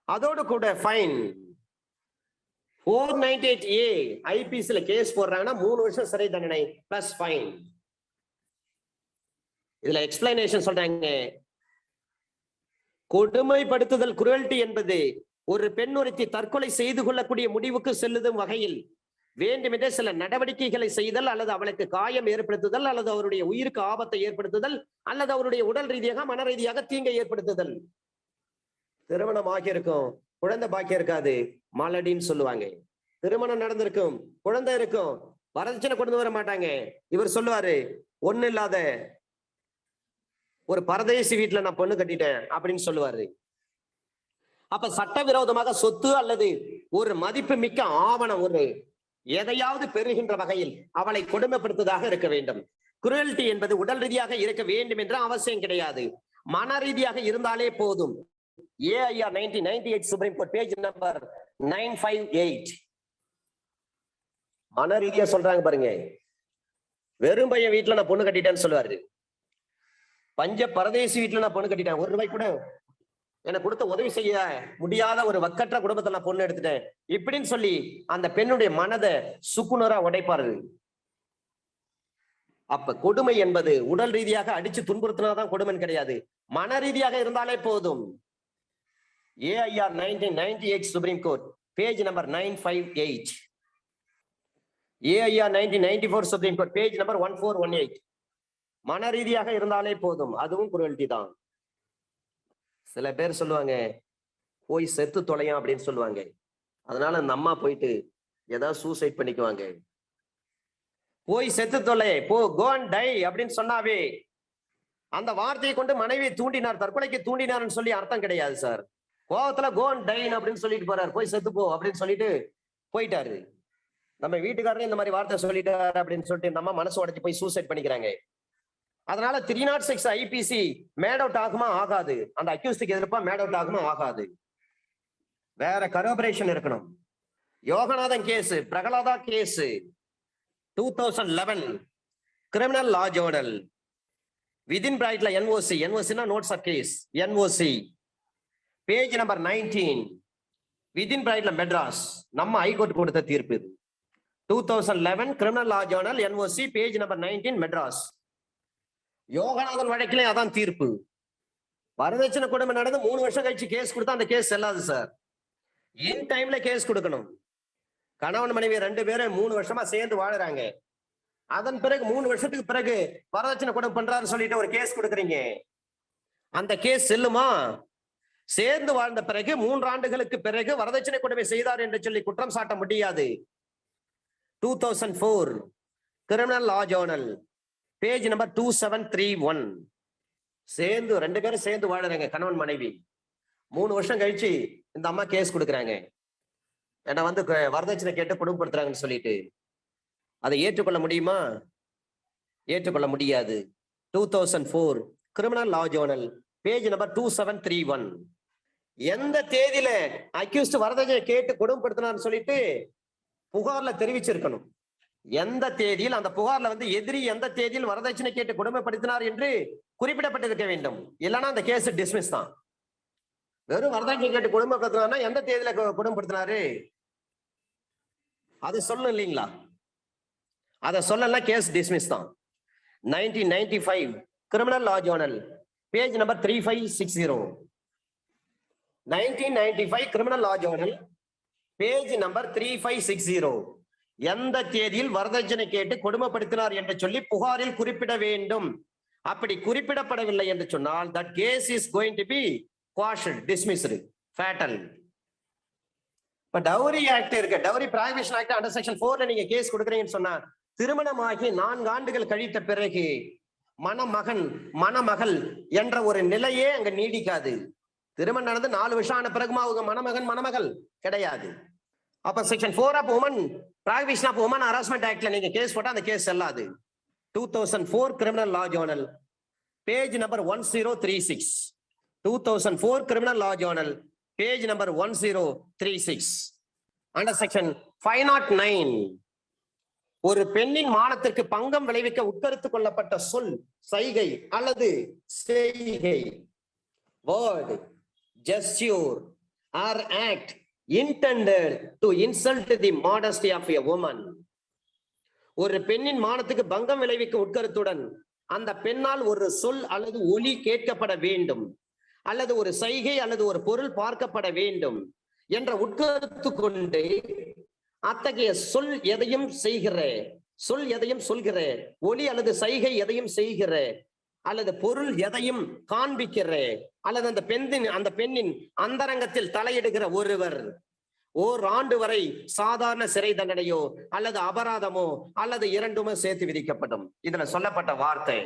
அதோடு கூட ஃபைன். 498A ஐபிசில கேஸ் போடுறாங்கன்னா 3 வருஷம் சிறை தண்டனை பிளஸ் ஃபைன். இதுல எக்ஸ்பிளனேஷன் சொல்றாங்க. கொடுமைப்படுத்துதல் குரூவல்டி என்பது ஒரு பெண் ஒருத்தி தற்கொலை செய்து கொள்ளக்கூடிய முடிவுக்கு செல்லும் வகையில் வேண்டுமென்றே சில நடவடிக்கைகளை செய்தல் அல்லது அவளுக்கு காயம் ஏற்படுத்துதல் அல்லது அவருடைய உயிருக்கு ஆபத்தை ஏற்படுத்துதல் அல்லது அவருடைய உடல் ரீதியாக மன ரீதியாக தீங்கை ஏற்படுத்துதல். திருமணம் ஆகியிருக்கும், குழந்தை பாக்கியம் இருக்காது, மாலடின்னு சொல்லுவாங்க. திருமணம் நடந்திருக்கும், குழந்தை இருக்கும், வரதட்சணை கொண்டு வர மாட்டாங்க. இவர் சொல்லுவாரு, ஒண்ணு இல்லாத ஒரு பரதேசி வீட்டுல நான் பொண்ணு கட்டிட்டேன் அப்படின்னு சொல்லுவாரு. அப்ப சட்டவிரோதமாக சொத்து அல்லது ஒரு மதிப்பு மிக்க ஆவணம் ஒரு எதையாவது பெறுகின்ற வகையில் அவளை கொடுமைப்படுத்துவதாக இருக்க வேண்டும். குரூவல்டி என்பது உடல் ரீதியாக இருக்க வேண்டும் என்ற அவசியம் கிடையாது, மன ரீதியாக இருந்தாலே போதும். AIR 1998 supreme court page number 958. மன ரீதியா சொல்றாங்க பாருங்க. வெறும் பையன் வீட்டுல நான் பொண்ணு கட்டிட்டேன்னு சொல்லுவாரு. பஞ்ச பரதேசி வீட்டுல நான் பொண்ணு கட்டிட்டேன், 1 ரூபாய் கூட எனக்கு கொடுத்த உதவி செய்ய முடியாத ஒரு வக்கற்ற குடும்பத்தை நான் பொண்ணு எடுத்துட்டேன் இப்படின்னு சொல்லி அந்த பெண்ணுடைய மனதை சுக்குநூறா உடைப்பாரு. அப்ப கொடுமை என்பது உடல் ரீதியாக அடிச்சு துன்புறுத்தினாதான் கொடுமைன்னு கிடையாது, மன ரீதியாக இருந்தாலே போதும். AIR 1998 supreme court page number 958. AIR 1994 supreme court page number 1418. மன ரீதியாக இருந்தாலே போதும், அதுவும் குரூவல்டி தான். சில பேர் சொல்லுவாங்க போய் செத்து தொலையும் அப்படின்னு சொல்லுவாங்க. அதனால அந்த அம்மா போயிட்டு ஏதாவது சூசைட் பண்ணிக்குவாங்க. போய் செத்து தொலை, போ, கோ அண்ட் டை அப்படின்னு சொன்னாவே அந்த வார்த்தையை கொண்டு மனைவியை தூண்டினார், தற்கொலைக்கு தூண்டினார்னு சொல்லி அர்த்தம் கிடையாது சார். கோவத்துல கோ அண்ட் டைன் அப்படின்னு சொல்லிட்டு போறாரு, போய் செத்து போ அப்படின்னு சொல்லிட்டு போயிட்டாரு. நம்ம வீட்டுக்காரரே இந்த மாதிரி வார்த்தை சொல்லிட்டாரு அப்படின்னு சொல்லிட்டு நம்ம மனசு உடைச்சு போய் சூசைட் பண்ணிக்கிறாங்க. அதனால 306 IPC மேட் அவுட் ஆகுமா ஆகாது, அந்த அக்யூஸ்டுக்கு எதிர்ப்பா மேட் அவுட் ஆகுமா ஆகாது, வேற கரோபரேஷன் இருக்கணும். Yoganathan case, Prahlada case 2011 criminal law journal within பிரைட்ல NOC notes of case, NOC page number 19 within பிரைட்ல மெட்ராஸ், நம்ம ஹைகோர்ட் கொடுத்த தீர்ப்பு இது. 2011 criminal law journal NOC page number 19 Madras. Yoganathan வழக்கிலே அதான் தீர்ப்பு. வரதட்சணை கொடுமை நடந்து 3 வருஷம் கழிச்சு கேஸ் கொடுத்தா அந்த கேஸ் செல்லாது சார். இன் டைம்ல கேஸ் கொடுக்கணும். கணவன் மனைவி 2 பேரும் 3 வருஷமா சேர்ந்து வாழுறாங்க. அதன் பிறகு 3 வருஷத்துக்கு பிறகு வரதட்சணை கொடுமை பண்றாருன்னு சொல்லிட்டு ஒரு கேஸ் கொடுக்குறீங்க, அந்த கேஸ் செல்லுமா? சேர்ந்து வாழ்ந்த பிறகு 3 ஆண்டுகளுக்கு பிறகு வரதட்சணை கொடுமை செய்தார் என்று சொல்லி குற்றம் சாட்ட முடியாது. 2004 criminal law Journal page number 2731. சேர்ந்து 2 பேரும் சேர்ந்து வாழுறாங்க கணவன் மனைவி. 3 வருஷம் கழிச்சு இந்த அம்மா கேஸ் கொடுக்குறாங்க, என்ன வந்து வரதட்சணை கேட்டு கொடுமைப்படுத்துறாங்கன்னு சொல்லிட்டு. அதை ஏற்றுக்கொள்ள முடியுமா? ஏற்றுக்கொள்ள முடியாது. 2004 criminal law Journal page number 2731. எந்த தேதியில அக்யூஸ்ட் வரதட்சணை கேட்டு கொடுமைப்படுத்தினார்னு சொல்லிட்டு புகார்ல தெரிவிச்சிருக்கணும். எந்த தேதியில் அந்த புகார்ல வந்து எதிரி எந்த தேதியில் வரதட்சணை கேட்டு கொடுமைப்படுத்தினார் என்று குறிப்பிடப்பட்டிருக்க வேண்டும். இல்லைன்னா அந்த கேஸ் டிஸ்மிஸ் தான். வெறும் வரதட்சணை கேட்டு கொடுமைப்படுத்தினார்னா எந்த தேதியில கொடுமைப்படுத்தினாரு? அது சொல்லணும் இல்லைங்களா? அதை சொல்லலாம், கேஸ் டிஸ்மிஸ் தான். 1995 criminal law journal page number 3560. 1995 criminal law journal page number 3560. எந்த தேதியில் வரதட்சணை கேட்டு கொடுமைப்படுத்தினார் என்று சொல்லி புகாரில் குறிப்பிட வேண்டும். அப்படி குறிப்பிடப்படவில்லை என்று சொன்னால் that case is going to be quashed, dismissed, fatal. இப்ப டவுரி ஆக்ட் இருக்கு, dowry prohibition act under section 4ல நீங்க கேஸ் கொடுக்குறீங்கன்னு சொன்னா, திருமணமாகி 4 ஆண்டுகள் கழித்த பிறகு மணமகன் மணமகள் என்ற ஒரு நிலையே அங்க நீடிக்காது. திருமணம் நடந்து 4 வருஷம் ஆன பிறகுமா அவங்க மணமகன் மணமகள் கிடையாது. அப்ப section 4 of woman prohibition of woman harassment ஆக்ட்ல நீங்க கேஸ் போட்டா அந்த கேஸ் செல்லாது. 2004 criminal law journal page number 1036. 2004 criminal law journal page number 1036. Under section 509 ஒரு பெண்ணின் மானத்திற்கு பங்கம் விளைவிக்க உட்கருத்து கொள்ளப்பட்ட சொல், சைகை அல்லது செய்கை, word, gesture or act intended to insult the modesty of a woman. ஒரு பெண்ணின் மானத்துக்கு பங்கம் விளைவிக்க உட்கருத்துடன் அந்த பெண்ணால் ஒரு சொல் அல்லது ஒலி கேட்கப்பட வேண்டும், அல்லது ஒரு சைகை அல்லது ஒரு பொருள் பார்க்கப்பட வேண்டும் என்ற உட்கருத்து கொண்டு அத்தகைய சொல் எதையும் செய்கிற, சொல் எதையும் சொல்கிற, ஒலி அல்லது சைகை எதையும் செய்கிற, அல்லது பொருள் எதையும் காண்பிக்கிற, அல்லது அந்த பெண்ணின் அந்தரங்கத்தில் தலையிடுகிற ஒருவர் ஓராண்டு வரை சாதாரண சிறை தண்டனையோ அல்லது அபராதமோ அல்லது இரண்டுமே சேர்த்து விதிக்கப்படும். இதுல சொல்லப்பட்ட வார்த்தை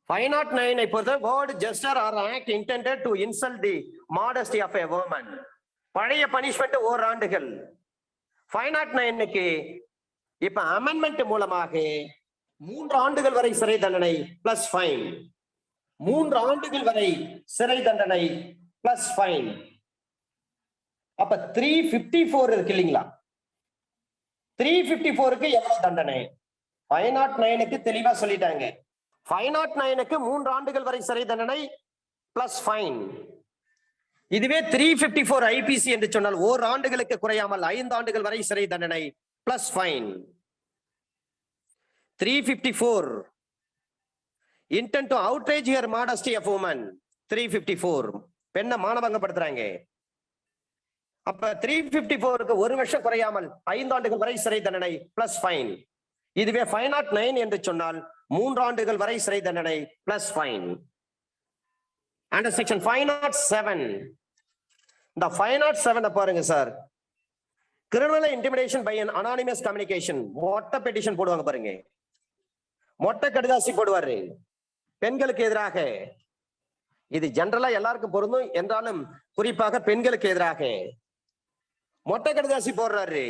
509 பொறுத்த word, gesture or act intended to insult the modesty of a woman. பழைய பனிஷ்மெண்ட் ஓராண்டுகள். 509க்கு இப்ப அமெண்ட்மெண்ட் மூலமாக 3 ஆண்டுகள் வரை சிறை தண்டனை பிளஸ் ஃபைன். 3 ஆண்டுகள் வரை சிறை தண்டனை பிளஸ் ஃபைன். அப்ப 354 இருக்கு இல்லைங்களா? 354க்கு எவ்வளவு தண்டனை? 509க்கு தெளிவா சொல்லிட்டாங்க. 509க்கு 3 ஆண்டுகள் வரை சிறை தண்டனை பிளஸ் ஃபைன். இதுவே 354 ஐபிசி என்று சொன்னால் ஓராண்டுகளுக்கு குறையாமல் 5 ஆண்டுகள் வரை சிறை தண்டனை plus fine. 354 intent to outrage her modesty of woman. 354 பெண்ணை மானபங்கப்படுத்துறாங்க. அப்ப 354க்கு 1 வருஷம் குறையாமல் 5 ஆண்டுகள் வரை சிறை தண்டனை பிளஸ் ஃபைன். இதுவே 509 என்று சொன்னால் 3 ஆண்டுகள் வரை சிறை தண்டனை பிளஸ் ஃபைன். அண்டர் செக்ஷன் 507 இந்த 507 பாருங்க sir. Criminal intimidation by an anonymous communication. மொட்டை பெட்டிஷன் போடுவாங்க பாருங்க, மொட்டை கடிதாசி போடுவாரு பெண்களுக்கு எதிராக. இது ஜெனரலா எல்லாருக்கும் பொருந்தும், என்றாலும் குறிப்பாக பெண்களுக்கு எதிராக மொட்டை கடிதாசி போடுறாரு.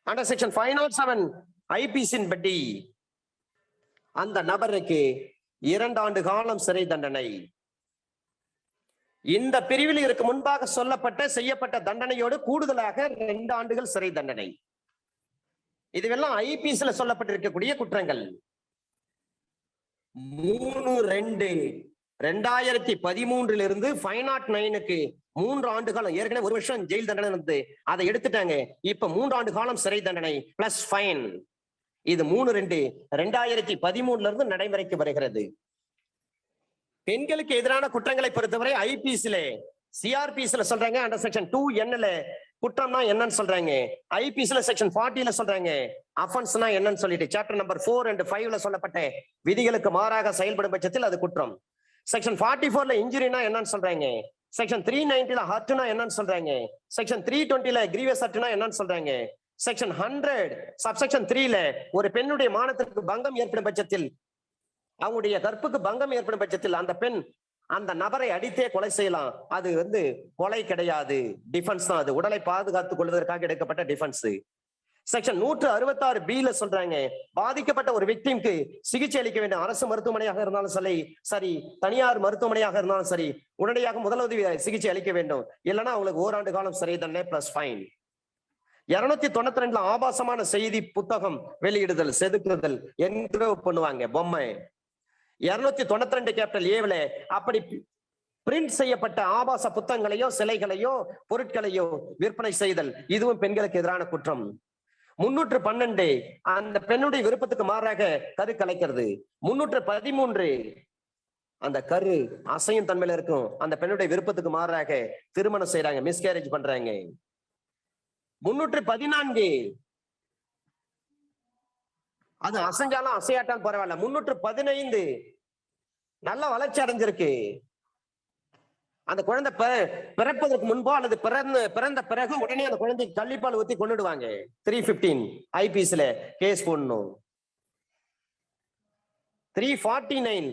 அண்டர் செக்ஷன் 507 ஐபிசின் படி அந்த நபருக்கு 2 ஆண்டு காலம் சிறை தண்டனை. இந்த பிரிவில் இருக்கு முன்பாக சொல்லப்பட்ட செய்யப்பட்ட தண்டனையோடு கூடுதலாக 2 ஆண்டுகள் சிறை தண்டனை. இதுவெல்லாம் ஐபிசில சொல்லப்பட்டிருக்கக்கூடிய குற்றங்கள். 3/2/2013 509க்கு 3 ஆண்டு காலம், ஏற்கனவே 1 வருஷம் ஜெயில் தண்டனை இருந்து அதை எடுத்துட்டாங்க. இப்ப 3 ஆண்டு காலம் சிறை தண்டனை பிளஸ் ஃபைன். இது 3/2/2013 இருந்து நடைமுறைக்கு வருகிறது. பெண்களுக்கு எதிரான குற்றங்களை பொறுத்தவரை ஐபிசில சிஆர்பிசில சொல்றாங்க அண்டர் செக்ஷன் 2Nல குற்றம்னா என்னன்னு சொல்றாங்க, ஐபிசில செக்ஷன் 40ல சொல்றாங்க அஃபென்ஸ்னா என்னன்னு சொல்லிட்டு சாப்டர் நம்பர் 4 and 5ல சொல்லப்பட்ட விதிகளுக்கு மாறாக செயல்படும் பட்சத்தில் அது குற்றம். செக்ஷன் 44ல இன்ஜுரினா என்னன்னு சொல்றாங்க, செக்ஷன் 390ல ஹர்ட்னா என்னன்னு சொல்றாங்க, செக்ஷன் 320ல கிரீவியஸ் ஹர்ட்னா என்னன்னு சொல்றாங்க, செக்ஷன் 100 சப்செக்ஷன் 3ல ஒரு பெண்ணுடைய மானத்திற்கு பங்கம் ஏற்படும் பட்சத்தில், அவங்களுடைய கற்புக்கு பங்கம் ஏற்படும் பட்சத்தில் அந்த பெண் அந்த நபரை அடித்தே கொலை செய்யலாம். அது கொலை கிடையாது, டிஃபென்ஸ் தான். அது உடலை பாதுகாத்துக் கொள்வதற்காக எடுக்கப்பட்ட டிஃபென்ஸ். செக்ஷன் 166B சொல்றாங்க, பாதிக்கப்பட்ட ஒரு விக்டிம்க்கு சிகிச்சை அளிக்க வேண்டும். அரசு மருத்துவமனையாக இருந்தாலும் சரி, தனியார் மருத்துவமனையாக இருந்தாலும் சரி, உடனடியாக முதலுதவி சிகிச்சை அளிக்க வேண்டும். இல்லைன்னா அவங்களுக்கு 1 ஆண்டு காலம் சிறை தண்டனை பிளஸ் ஃபைன். 292ல ஆபாசமான செய்தி புத்தகம் வெளியிடுதல், செதுக்குதல், என்கிரேவ் பண்ணுவாங்க பொம்மை. 292 கேபிட்டல் ஏவில அப்படி பிரிண்ட் செய்யப்பட்ட ஆபாச புத்தகங்களையோ சிலைகளையோ பொருட்களையோ விற்பனை செய்தல், இதுவும் பெண்களுக்கு எதிரான குற்றம். 312 அந்த பெண்ணுடைய விருப்பத்துக்கு மாறாக கரு கலைக்கிறது. 313 அந்த கரு அசையும் தன்மையில இருக்கும், அந்த பெண்ணுடைய விருப்பத்துக்கு மாறாக திருமணம் செய்யறாங்க, மிஸ்கேரேஜ் பண்றாங்க. 314 அது அசைஞ்சாலும் அசையாட்டாலும் பரவாயில்ல. 315 நல்ல வளர்ச்சி அடைஞ்சிருக்கு, அந்த குழந்தை பிறப்பதற்கு முன்போ அல்லது பிறந்த பிறகு உடனே அந்த குழந்தைக்கு கள்ளிப்பால் ஊத்தி கொண்டுடுவாங்க. 315 ஐபிஎஸ்ல கேஸ் போடணும். 349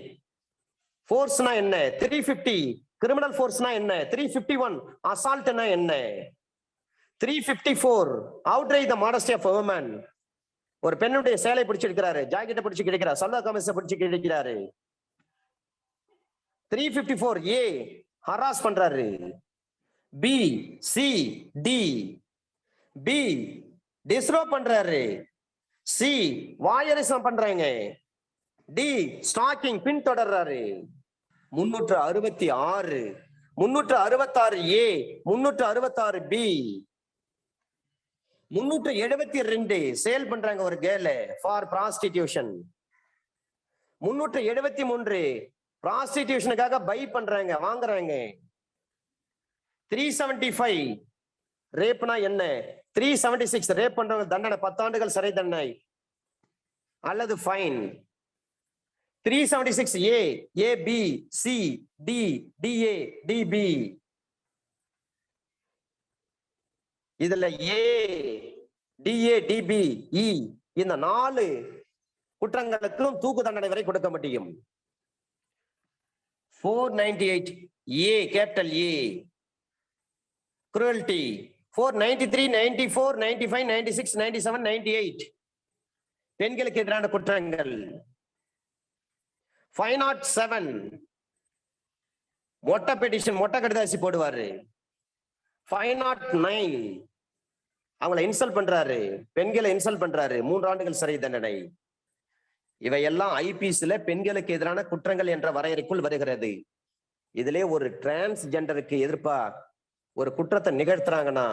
ஃபோர்ஸ்னா என்ன, 350 கிரிமினல் ஃபோர்ஸ்னா என்ன, 351 அசால்ட்னா என்ன, 354 outright the modesty of a woman, ஒரு பெண்ணுடைய சேலை பிடிச்சு எடுக்கிறாரு, ஜாக்கெட்டை பிடிச்சு கிடைக்கிறார், சல்வார் கமீஸை பிடிச்சு கிடைக்கிறாரு. 354 ஏ ஹராஸ் பண்றாரு. பி சி டி, பி டிஸ்ரோப் பண்றாரு, சி வாயரிசம் பண்றாங்க, டி ஸ்டாக்கிங் பின்தொடர்றாரு. 366 366 ஏ 366 பி 372 சேல் பண்றாங்க ஒரு கேர்ள் ஃபார் ப்ராஸ்டிடியூஷன். 373 ப்ராஸ்டிடியூஷனுக்காக பை பண்றாங்க, வாங்குறாங்க. 375 ரேப்னா என்ன, 376 ரேப் பண்றவங்க தண்டனை 10 ஆண்டுகள் சிறை தண்டனை அல்லது fine. 376 A A B C D DA DB, இதுல ஏ டிஏ டிபி இ இந்த 4 குற்றங்களுக்கும் தூக்கு தண்டனை வரை கொடுக்க முடியும். 498 ஏ கேபிட்டல் ஏ cruelty. 493 94 95 96 97 98 பெண்களுக்கு எதிரான குற்றங்கள். 507 மொட்டை பெட்டிஷன், மொட்டை கடிதாசி போடுவாரு. 509 அவங்களை இன்சல்ட் பண்றாரு, பெண்களை இன்சல்ட் பண்றாரு, 3 ஆண்டுகள் சிறை தண்டனை. இவையெல்லாம் ஐபிஎஸ்ல பெண்களுக்கு எதிரான குற்றங்கள் என்ற வரையறைக்குள் வருகிறது. இதுல ஒரு டிரான்ஸ்ஜெண்டருக்கு எதிர்ப்பா ஒரு குற்றத்தை நிகழ்த்துறாங்கன்னா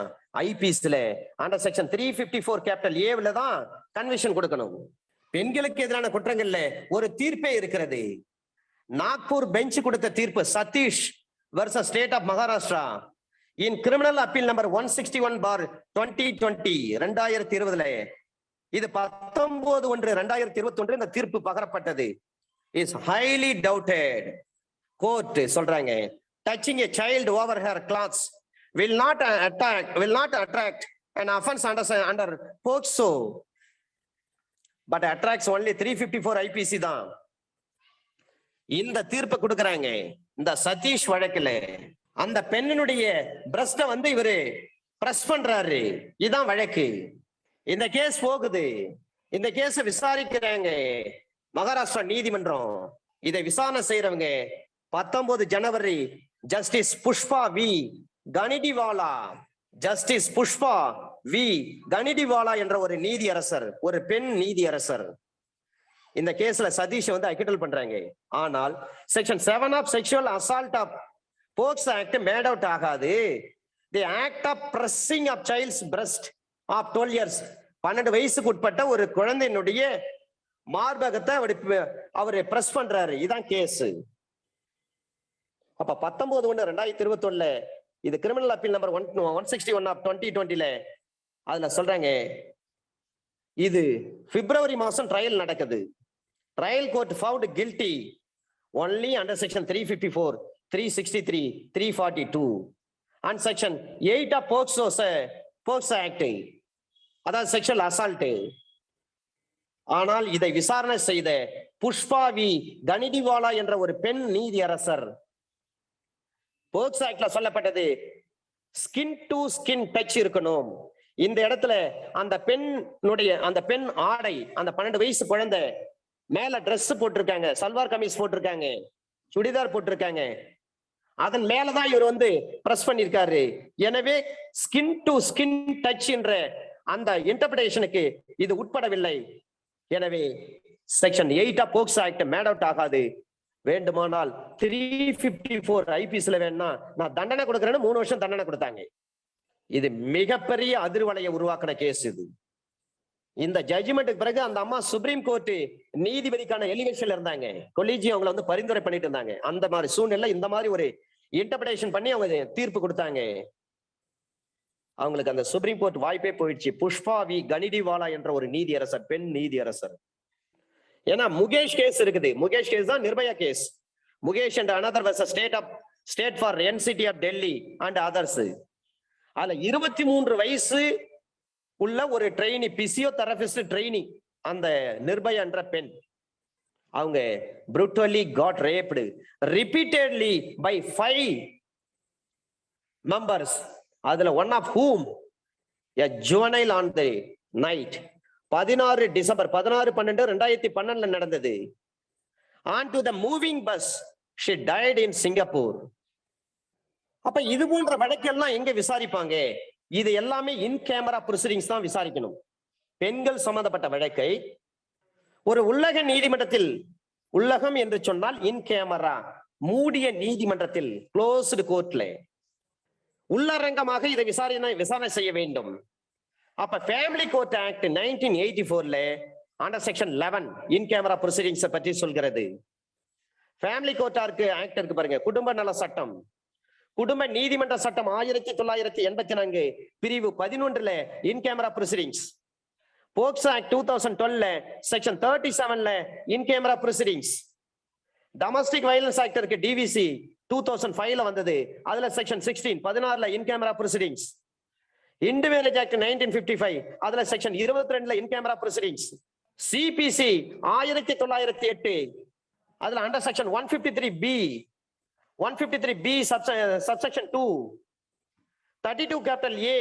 ஐபிஎஸ்ல அண்டர் செக்ஷன் 354 கேபிட்டல் ஏல தான் கன்விக்ஷன் கொடுக்கணும். பெண்களுக்கு எதிரான குற்றங்கள்ல ஒரு தீர்ப்பே இருக்கிறது. நாக்பூர் பெஞ்ச் கொடுத்த தீர்ப்பு Satish versus state of Maharashtra in criminal appeal number 161/2020 2020 இது 19/1/2021 இந்த தீர்ப்பு பகரப்பட்டது. Is highly doubted. கோர்ட் சொல்றாங்க, touching a child over her clothes will not attract an offense under POCSO but attracts only 354 IPC தான். இந்த தீர்ப்பு கொடுக்கறாங்க. இந்த சதீஷ் வழக்குல அந்த பெண்ணினுடைய பிரஸ்ட இவரு பிரஸ் பண்றாரு, இதுதான் வழக்கு. இந்த கேஸ் போகுது, இந்த கேஸ் விசாரிக்கிறாங்க மகாராஷ்டிரா நீதிமன்றம். இதை விசாரணை செய்யறவங்க 19 ஜனவரி justice Pushpa V Ganediwala, justice Pushpa V Ganediwala என்ற ஒரு நீதியரசர், ஒரு பெண் நீதியரசர் இந்த கேஸ்ல சதீஷ் அக்கிட்டல் பண்றாங்க. ஆனால் section 7 of sexual assault of POCSO act made out ஆகாது. The act of pressing of child's breast of 12 years 12 வயசுக்கு உட்பட்ட ஒரு குழந்தையினுடைய மார்பகத்தை அவரு பிரஸ் பண்றாரு, இதான் கேஸ். அப்ப 19/1/2021 இது கிரிமினல் அப்பீல் நம்பர் 161/2020 அதுல சொல்றாங்க, இது பிப்ரவரி மாசம் ட்ரையல் நடக்குது. Trial court found guilty only under section 354, 363, 342 and section 8 of POCSO act, அதாவது செக்ஷுவல் அசால்ட். ஆனால் இதை விசாரணை செய்த புஷ்பா வி கனிடிவாலா என்ற ஒரு பெண் நீதியரசர் போக்சோ ஆக்ட்ல சொல்லப்பட்டது ஸ்கின் டு ஸ்கின் டச் இருக்கணும். இந்த இடத்துல அந்த பெண் ஆடை, அந்த 12 வயசு குழந்தை மேல டிரெஸ் போட்டிருக்காங்க, சல்வார் கமீஸ் போட்டிருக்காங்க, சுடிதார் போட்டிருக்காங்க, அதன் மேலதான் இவர் பிரஸ் பண்ணிருக்காரு. எனவே ஸ்கின் டு ஸ்கின் டச் என்ற அந்த இன்டர்பிரேஷனுக்கு இது உட்படவில்லை. எனவே section 8 of POCSO act made out ஆகாது. வேண்டுமானால் 354 ஐபிஎஸ்ல வேணா நான் தண்டனை கொடுக்கறேன்னு 3 வருஷம் தண்டனை கொடுத்தாங்க. இது மிகப்பெரிய அதிர்வலையை உருவாக்கின கேஸ் இது. இந்த ஜட்ஜ்மெண்ட்டுக்கு பிறகு அந்த அம்மா சுப்ரீம் கோர்ட் நீதிபதிக்கான எலிவேஷன்ல இருந்தாங்க. கொலிஜியம் அவங்களை வந்து பரிந்துரை பண்ணிட்டு இருந்தாங்க. அந்த மாதிரி சூழ்நிலை இந்த மாதிரி ஒரு இன்டர்பிரேஷன் பண்ணி அவங்க தீர்ப்பு கொடுத்தாங்க. அவங்களுக்கு அந்த சுப்ரீம் கோர்ட் வாய்ப்பே போயிடுச்சு. புஷ்பா வி கனிடிவாலா என்ற ஒரு நீதியரசர், பெண் நீதியரசர். ஏன்னா முகேஷ் கேஸ் இருக்குது. முகேஷ் கேஸ் தான் Nirbhaya case. Mukesh and another versus state for NCT of Delhi and others. அதுல 23 வயசு உள்ள ஒரு ட்ரெயினி, பிசியோதெரபிஸ்ட் ட்ரெயினி, அந்த நிர்பயா என்ற பெண், அவங்க brutally got raped repeatedly by 5 members. அதுல one of whom a juvenile on the night 16 December 16/12/2012 நடந்தது. On to the moving bus she died in Singapore. அப்ப இது போன்ற வழக்கெல்லாம் எங்க விசாரிப்பாங்க? இது எல்லாமே இன் கேமரா ப்ரொசீடிங்ஸ் தான் விசாரிக்கணும். பெண்கள் சம்பந்தப்பட்ட வழக்கை ஒரு உள்ளக நீதிமன்றத்தில், உள்ளகம் என்று சொன்னால் இன் கேமரா, மூடிய நீதிமன்றத்தில், க்ளோஸ்டு கோர்ட்ல உள்ளரங்கமாக இதை விசாரணை செய்ய வேண்டும். அப்ப ஃபேமிலி கோர்ட் ஆக்ட் 1984ல under section 11 in camera proceedings பற்றி சொல்கிறது. ஃபேமிலி கோர்ட் ஆக்ட் இருக்கு பாருங்க, குடும்ப நல சட்டம், குடும்ப நீதிமன்ற சட்டம் 1984 பிரிவு 11ல in camera proceedings. POCSO act 2012ல செக்ஷன் 37ல in camera proceedings. Domestic violence act இருக்கு, டிவிசி 2005ல வந்தது, அதுல section 16 in camera proceedings. Hindu marriage act 1955 அதுல செக்ஷன் 22ல இன் கேமரா ப்ரொசீடிங்ஸ். சிபிசி 1908 அதுல under section 153B subsection 2 32 capital A.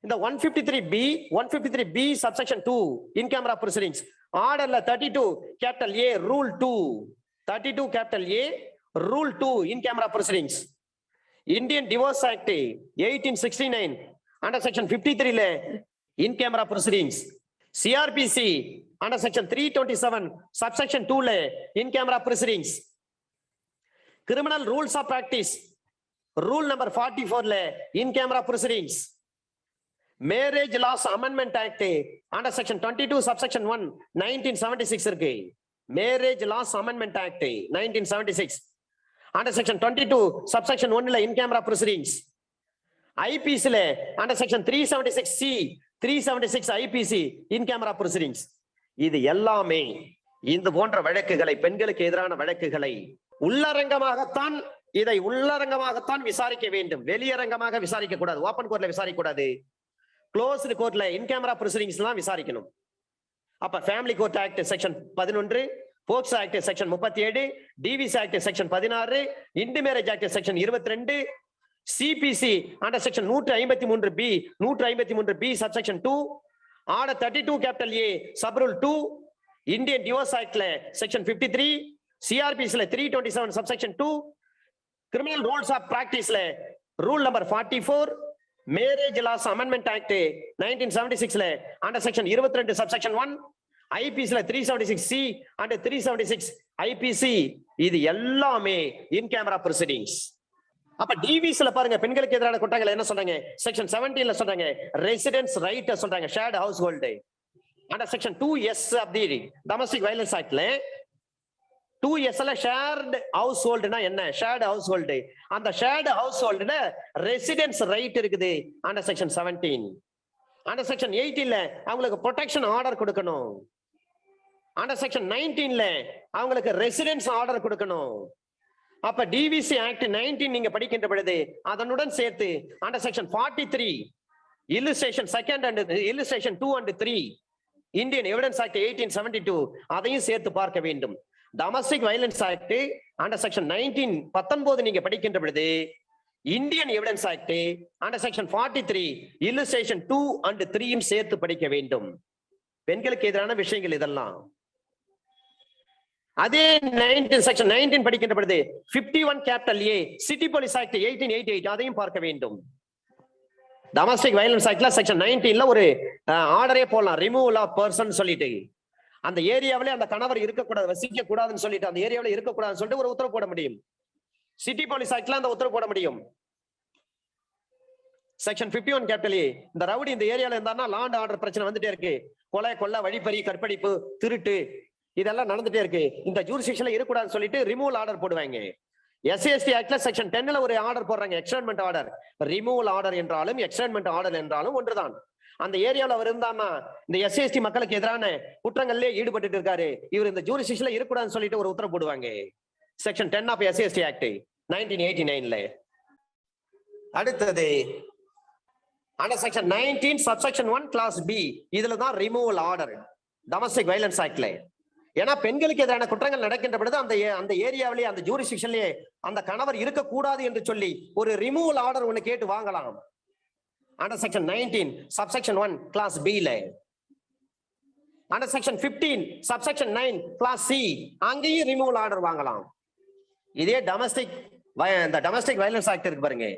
இந்த 153B subsection 2 in camera proceedings ஆர்டர்ல 32 capital A rule 2 32 capital A rule 2 in camera proceedings. Indian Divorce Act 1869 under section 53ல in camera proceedings. CRPC under section 327 subsection 2ல in camera proceedings. Criminal rules of practice rule number 44ல in camera proceedings. Marriage Laws Amendment Act under section 22 subsection 1 1976 இருக்கு. Marriage Laws Amendment Act 1976 under section 22 subsection 1ல in camera proceedings. IPC ல under section 376C 376 IPC in camera proceedings. இது எல்லாமே இந்த போன்ற வழக்குகளை, பெண்களுக்கு எதிரான வழக்குகளை உள்ளரங்கமாகத்தான், இதை உள்ளரங்கமாகத்தான் விசாரிக்க வேண்டும். வெளியரங்கமாக விசாரிக்க கூடாது. ஓபன் கோர்ட்ல விசாரிக்க கூடாது. க்ளோஸ்டு கோர்ட்ல இன் கேமரா ப்ரொசீடிங்ஸ் எல்லாம் விசாரிக்கணும். அப்ப family court act section 11, POCSO act section 37, DVC act section 16, Hindu marriage act section 22, CPC under section 153B 153B subsection 2, order 32 capital A sub rule 2, Indian divorce ஆக்ட்ல செக்ஷன் 53, சிஆர்பிஸ்ல 327 subsection 2, criminal rules of பிராக்டிஸ்ல rule number 44, marriage laws amendment act 1976ல under section 22 subsection 1, ஐபிசில 376C and 376 IPC. இது எல்லாமே இன் camera proceedings. அப்ப டிவிஸ்ல பாருங்க, பெண்களுக்கு எதிரான குற்றங்கள் என்ன சொல்றாங்க? செக்ஷன் 17ல சொல்றாங்க ரெசிடென்ஸ் ரைட் சொல்றாங்க, shared household. Under section 2S of the domestic violence ஆக்ட்ல 2Sல ஷேர்ட் ஹவுஸ் ஹோல்டுனா என்ன? Shared household. அந்த ஷேர்ட் ஹவுஸ் ஹோல்டுல ரெசிடென்ஸ் ரைட் இருக்குது அண்டர் செக்ஷன் 17. அண்டர் செக்ஷன் 18ல அவங்களுக்கு ப்ரொடெக்ஷன் ஆர்டர் கொடுக்கணும். அண்டர் செக்ஷன் 19ல அவங்களுக்கு ரெசிடென்ஸ் ஆர்டர் கொடுக்கணும். அப்ப டிவிசி ஆக்ட் 19 நீங்க படிக்கின்ற பொழுது அதனுடன் சேர்த்து under section 43 illustration 2 and illustration 2 and 3 Indian evidence act 1872 அதையும் சேர்த்து பார்க்க வேண்டும். Domestic violence act under section 19 நீங்க படிக்கின்ற பொழுது Indian evidence act under section 43 illustration 2 and 3 சேர்த்து படிக்க வேண்டும். பெண்களுக்கு எதிரான விஷயங்கள் இதெல்லாம். அதே செக்ஷன் 19 படிக்கின்ற பொழுது 51 capital A city police act 1888 அதையும் பார்க்க வேண்டும். டொமஸ்டிக் வயலன்ஸ் ஆக்ட்ல செக்ஷன் 19ல ஒரு ஆர்டரே போடலாம், ரிமூவல் ஆஃப் பர்சன் சொல்லிட்டு. அந்த ஏரியாவிலே அந்த கணவர் இருக்கக்கூடாது, வசிக்க கூடாதுன்னு சொல்லிட்டு அந்த ஏரியாவில இருக்கக்கூடாதுன்னு சொல்லிட்டு ஒரு உத்தரவு போட முடியும். சிட்டி போலீஸ் ஆக்ட்ல அந்த உத்தரவு போட முடியும். செக்ஷன் 51 கேபிட்டல் ஏ, இந்த ரவுடி இந்த ஏரியால இருந்தாருன்னா லா அண்ட் ஆர்டர் பிரச்சனை வந்துட்டே இருக்கு. கொலை, கொள்ளை, வழிப்பறி, கற்பழிப்பு, திருட்டு இதெல்லாம் நடந்துட்டே இருக்கு. இந்த ஜூரிஸ்டிக்ஷன்ல இருக்கக்கூடாதுன்னு சொல்லிட்டு ரிமூவல் ஆர்டர் போடுவாங்க. SCST ஆக்ட்ல செக்ஷன் 10ல ஒரு ஆர்டர் போடுறாங்க, எக்ஸ்டென்மென்ட் ஆர்டர். ரிமூவல் ஆர்டர் என்றாலும் எக்ஸ்டென்மென்ட் ஆர்டர் என்றாலும் ஒன்றுதான். அந்த ஏரியாவில் அவர் இருந்தான்னா இந்த SCST மக்களுக்கு எதிரான குற்றங்களிலே ஈடுபட்டு இருக்காரு, இவர் இந்த ஜூரிஸ்டிக்ஷன்ல இருக்கக்கூடாதுன்னு சொல்லிட்டு ஒரு உத்தரவு போடுவாங்க. செக்ஷன் 10 ஆஃப் SCST ஆக்ட் 1989ல. அடுத்தது under section 19 subsection 1 clause B, இதுல தான் ரிமூவல் ஆர்டர் டொமஸ்டிக் வயலன்ஸ் ஆக்ட்ல. ஏன்னா பெண்களுக்கு எதிரான குற்றங்கள் நடக்கின்ற பொழுது அந்த ஏரியாவிலேயே அந்த ஜூரிஸ்டிக்ஷன்லயே அந்த கணவர் இருக்கக்கூடாது என்று சொல்லி ஒரு ரிமூவல் ஆர்டர் ஒன்னு கேட்டு வாங்கலாம். Under section 19 subsection 1 clause B ல. Under section 15 subsection 9 clause C, அங்கேயும் ரிமூவல் ஆர்டர் வாங்கலாம். இதே டொமஸ்டிக் வயலன்ஸ் ஆக்ட் இருக்கு பாருங்க,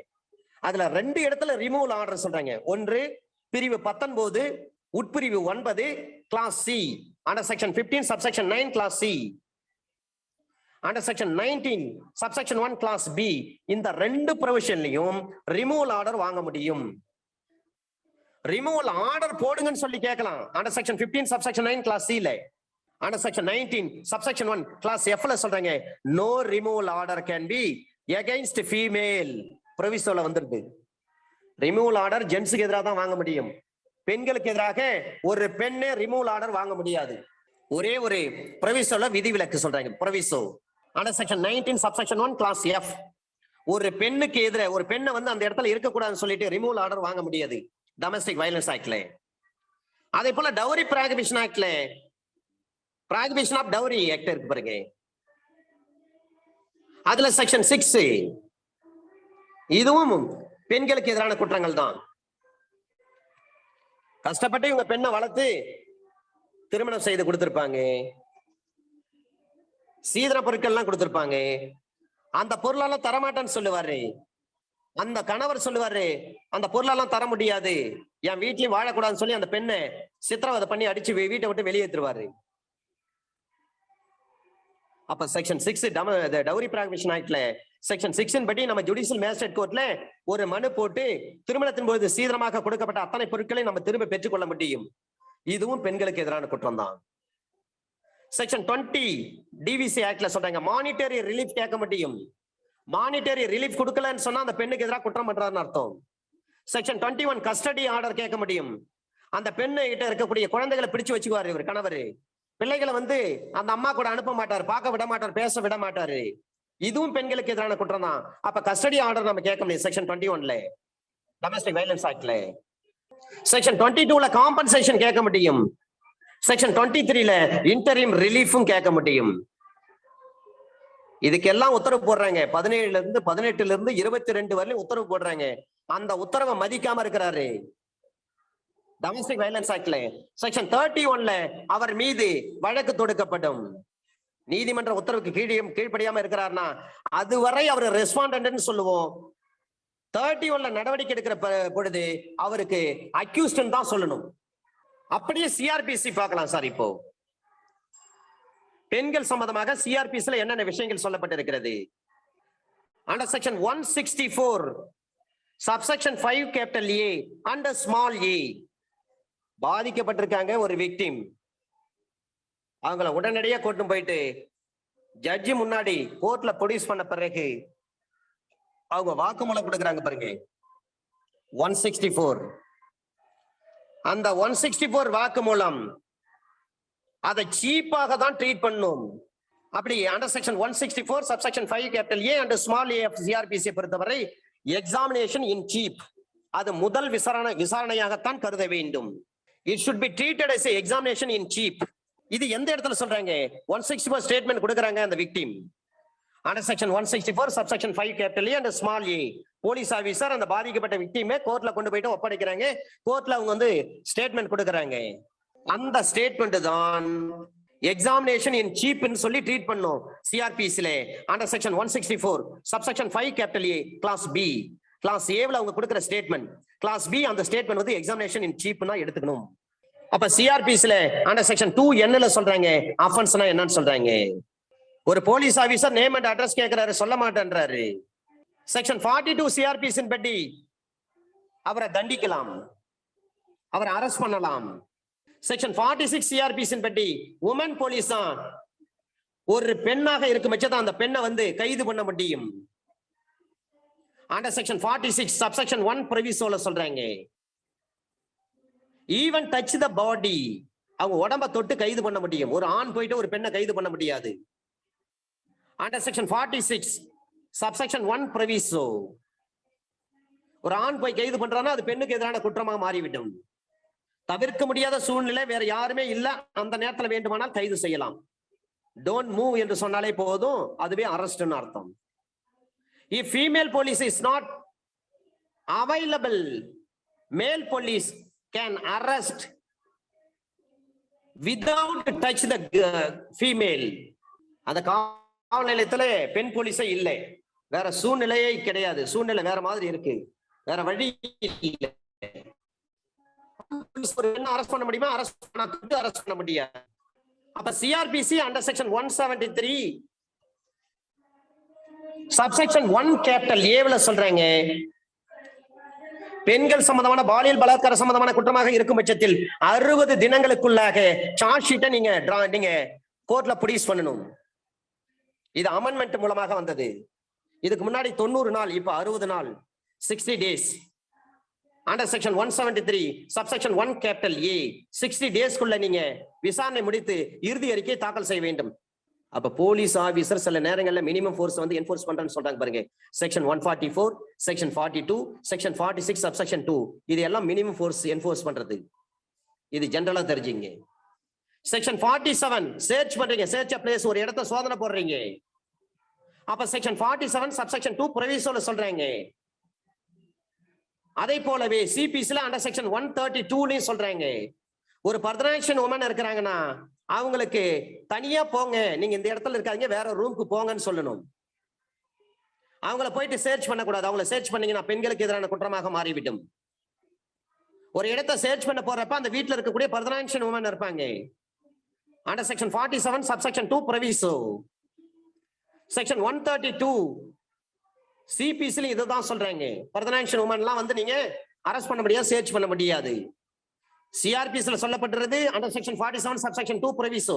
அதுல 2 இடத்துல ரிமூவல் ஆர்டர் சொல்றாங்க. ஒன்று பிரிவு 19 உட்பிரிவு 9 clause C, under section 15 subsection 9 clause C. Under section 19 subsection 1 clause B, இந்த 2 ப்ரொவிஷன்லயும் ரிமூவல் ஆர்டர் வாங்க முடியும். ரிமூவல் ஆர்டர் போடுங்கன்னு சொல்லி கேட்கலாம். Under section 15 subsection 9 clause C ல. Under section 19 subsection 1 clause F ல சொல்றாங்க, no removal order can be against female. ப்ரொவிசோல வந்துருது. ரிமூவல் ஆர்டர் ஜென்ஸுக்கு எதிராக தான் வாங்க முடியும், பெண்களுக்கு எதிராக ஒரு பெண்ணே ரிமூவல் ஆர்டர் வாங்க முடியாது. ஒரே ஒரு ப்ரொவிசோல விதிவிலக்கு சொல்றாங்க. Proviso under section 19 subsection 1 clause F, ஒரு பெண்ணுக்கு எதிராக ஒரு பெண்ணை வந்து அந்த இடத்துல இருக்கக்கூடாதுன்னு சொல்லிட்டு ரிமூவல் ஆர்டர் வாங்க முடியாது டொமஸ்டிக் வயலன்ஸ் ஆக்ட்ல. அதே போல டவுரி ப்ராகிபிஷன் ஆக்ட்ல, ப்ராகிபிஷன் ஆஃப் டவுரி ஆக்ட் இருக்கு பாருங்க, அதுல செக்ஷன் 6, இதுவும் பெண்களுக்கு எதிரான குற்றங்கள் தான். கஷ்டப்பட்டு இவங்க பெண்ணை வளர்த்து திருமணம் செய்து கொடுத்திருப்பாங்க, சீதன பொருட்கள் எல்லாம் கொடுத்திருப்பாங்க. அந்த பொருளெல்லாம் தரமாட்டேன்னு சொல்லுவாரு, அந்த கணவர் சொல்லுவாரு அந்த பொருளெல்லாம் தர முடியாது, என் வீட்லயும் வாழக்கூடாதுன்னு சொல்லி அந்த பெண்ணை சித்திரவதை பண்ணி அடிச்சு வீட்டை விட்டு வெளியேற்றுவாரு. அப்ப செக்ஷன் 6 டவுரி ப்ராகிபிஷன் ஆக்ட்ல செக்ஷன் 6 படி நம்ம ஜுடிஷியல் மேஜிஸ்ட்ரேட் கோர்ட்ல ஒரு மனு போட்டு திருமணத்தின் போது சீதனமாக கொடுக்கப்பட்ட அத்தனை பொருட்களை நம்ம திரும்ப பெற்றுக்கொள்ள முடியும். இதுவும் பெண்களுக்கு எதிரான குற்றம் தான். செக்ஷன் 20 DVC ஆக்ட்ல சொல்றாங்க, மானிட்டரி ரிலீஃப் கேட்க முடியும். மானிட்டரி ரிலீஃப் கொடுக்கலன்னு சொன்னா அந்த பெண்ணுக்கு எதிராக குற்றம் பண்றாருன்னு அர்த்தம். செக்ஷன் 21 கஸ்டடி ஆர்டர் கேட்க முடியும். அந்த பெண்ணு கிட்ட இருக்கக்கூடிய குழந்தைகளை பிடிச்சு வச்சுக்குவாரு இவர் கணவர். பிள்ளைகளை வந்து அந்த அம்மா கூட அனுப்ப மாட்டார், பார்க்க விட மாட்டார், பேச விட மாட்டாரு. இதுவும் பெண்களுக்கு எதிரான குற்றம் தான். அப்ப கஸ்டடி ஆர்டர் நம்ம கேட்க முடியும் செக்ஷன் 21ல டொமஸ்டிக் வயலன்ஸ் ஆக்ட்ல. செக்ஷன் 22ல காம்பன்சேஷன் கேட்க முடியும். செக்ஷன் 23ல இன்டரிம் ரிலீஃபும் கேட்க முடியும். இதுக்கெல்லாம் உத்தரவு போடுறாங்க. 17ல இருந்து 18ல இருந்து 22 வரையிலும் உத்தரவு போடுறாங்க. அந்த உத்தரவை மதிக்காம இருக்கிறாரு டொமஸ்டிக் வயலன்ஸ் ஆக்ட்ல. செக்ஷன் 31ல அவர் மீது வழக்கு தொடுக்கப்படும். நீதிமன்ற உத்தரவுக்கு கீழ்ப்படியாம இருக்கிறார்னா அதுவரை அவர் ரெஸ்பாண்டன்ட்னு சொல்லுவோம். 31ல நடவடிக்கை எடுக்கிற பொழுது அவருக்கு அக்யூஸ்ட் தான் சொல்லணும். அப்படியே CRPC பார்க்கலாம் சார். இப்போ பெண்கள் சம்பந்தமாக CRPCல என்னென்ன விஷயங்கள் சொல்லப்பட்டிருக்கிறது? Under section 164 subsection 5 capital A under small a, பாதிக்கப்பட்டிருக்காங்க ஒரு விக்டிம், அவங்கள உடனடியா கூட்டு போயிட்டு ஜட்ஜி முன்னாடி கோர்ட்ல ப்ரொடியூஸ் பண்ண பிறகு அவங்க வாக்குமூலம் கொடுக்குறாங்க பாருங்க 164. அந்த 164 வாக்குமூலம் அதை சீப்பாக தான் ட்ரீட் பண்ணும். அப்படி under section 164 subsection 5 capital A and small a CRPC பொறுத்தவரை எக்ஸாமினேஷன் இன் சீப் அது முதல் விசாரணையாகத்தான் கருத வேண்டும். It should be treated as examination in chief. இது எந்த இடத்துல சொல்றாங்க? 164 ஸ்டேட்மெண்ட் கொடுக்குறாங்க அந்த victim. Under section 164 subsection 5 capital A and small a, police officer அந்த பாதிக்கப்பட்ட விக்டிமை கோர்ட்ல கொண்டு போயிட்டு ஒப்படைக்கிறாங்க. கோர்ட்ல அவங்க வந்து ஸ்டேட்மெண்ட் கொடுக்குறாங்க. அந்த ஸ்டேட்மெண்ட் தான் எக்ஸாமினேஷன் இன் சீப்னு சொல்லி ட்ரீட் பண்ணும் CRPCல. Under section 164 subsection 5 capital A clause B, clause Aல அவங்க கொடுக்கிற ஸ்டேட்மெண்ட், கிளாஸ் B அந்த ஸ்டேட்மெண்ட் வந்து எக்ஸாமினேஷன் இன் சீப்னா எடுத்துக்கணும். அப்ப சிஆர்பிஸ்ல அண்டர் செக்ஷன் 2 என்னல சொல்றாங்க அஃபென்ஸ்னா என்னன்னு சொல்றாங்க. ஒரு police officer name and address கேட்கிறாரு, சொல்ல மாட்டேன்றாரு. செக்ஷன் 42 சிஆர்பிஸின் படி அவரை தண்டிக்கலாம், அவரை அரெஸ்ட் பண்ணலாம். செக்ஷன் 46 சிஆர்பிஸின் படி உமன் போலீஸ் தான் ஒரு பெண்ணாக இருக்கும் பட்சத்தில் அந்த பெண்ணை வந்து கைது பண்ண முடியும். அண்டர் செக்ஷன் 46 சப்செக்ஷன் 1 ப்ரொவிசோல சொல்றாங்க ஈவன் டச் த பாடி, அவங்க உடம்ப தொட்டு கைது பண்ண முடியும். ஒரு ஆண் போயிட்டு ஒரு பெண்ணை கைது பண்ண முடியாது. அண்டர் செக்ஷன் 46 சப்செக்ஷன் 1 ப்ரொவிசோ, ஒரு ஆண் போய் கைது பண்றான்னா அது பெண்ணுக்கு எதிரான குற்றமாக மாறிவிடும். தவிர்க்க முடியாத சூழ்நிலை, வேற யாருமே இல்ல, அந்த நேரத்தில் வேண்டுமானால் கைது செய்யலாம். டோன்ட் மூவ் என்று சொன்னாலே போதும், அதுவே அரெஸ்ட்னு அர்த்தம். If female police is not available, male police can arrest without touch the female. அந்த காவல் நிலையத்துல பெண் போலீஸே இல்லை, வேற சூழ்நிலையே கிடையாது. சூழ்நிலை வேற மாதிரி இருக்கு, வேற வழி இல்லை. அரெஸ்ட் பண்ண முடியுமா? அரெஸ்ட் பண்ண முடியாது. அப்ப CrPC under section 173 subsection 1 capital ஏல சொல்றாங்க பெண்கள் சம்பந்தமான பாலியல் பலாத்கார சம்பந்தமான குற்றமாக இருக்கும் பட்சத்தில் 60 தினங்களுக்குள்ளாக சார்ஜ் ஷீட்டை நீங்க கோர்ட்ல ப்ரொடியூஸ் பண்ணணும். இது அமெண்ட்மெண்ட் மூலமாக வந்தது. இதுக்கு முன்னாடி 90 நாள், இப்ப 60 நாள், 60 days. Under section 173 subsection 1 capital A 60 டேஸ்க்குள்ள நீங்க விசாரணை முடித்து இறுதி அறிக்கை தாக்கல் செய்ய வேண்டும். அப்ப போலீஸ் ஆபீசர் சில நேரங்கள்ல மினிமம் ஃபோர்ஸ் வந்து என்ஃபோர்ஸ் பண்றேன்னு சொல்றாங்க பாருங்க. செக்ஷன் 144, செக்ஷன் 42, செக்ஷன் 46 சப்செக்ஷன் 2 இது எல்லாம் மினிமம் ஃபோர்ஸ் என்ஃபோர்ஸ் பண்றது. இது ஜெனரலா தெரிஞ்சுங்க. செக்ஷன் 47 சர்ச் பண்றீங்க, சர்ச் பிளேஸ், ஒரு இடத்தை சோதனை போடுறீங்க. அப்ப செக்ஷன் 47 சப்செக்ஷன் 2 ப்ரொவிசோல சொல்றாங்க. அதே போலவே சிபிசில அண்டர் செக்ஷன் 132 சொல்றாங்க ஒரு பர்தனாக்ஷன் உமன் இருக்கிறாங்கன்னா அவங்களுக்கு தனியா போங்க, நீங்க இந்த இடத்துல இருக்காதீங்க, வேற ரூமுக்கு போங்கன்னு சொல்லணும். அவங்கள போயிட்டு சர்ச் பண்ணக்கூடாது. அவங்கள சர்ச் பண்ணீங்கன்னா பெண்களுக்கு எதிரான குற்றமாக மாறிவிடும். ஒரு இடத்தை சர்ச் பண்ண போறப்ப அந்த வீட்டுல இருக்கக்கூடிய பர்தனாக்ஷன் உமன் இருப்பாங்க. Under section 47 subsection 2 proviso. Section 132 சிபிசில இதுதான் சொல்றாங்க. பர்தனாக்ஷன் உமன்லாம் வந்து நீங்க அரெஸ்ட் பண்ண முடியாது, சர்ச் பண்ண முடியாது. சிஆர்பிஸ்ல சொல்லப்பட்டிருக்கிறது அண்டர் செக்ஷன் 47 சப்செக்ஷன் 2 ப்ரொவிசோ.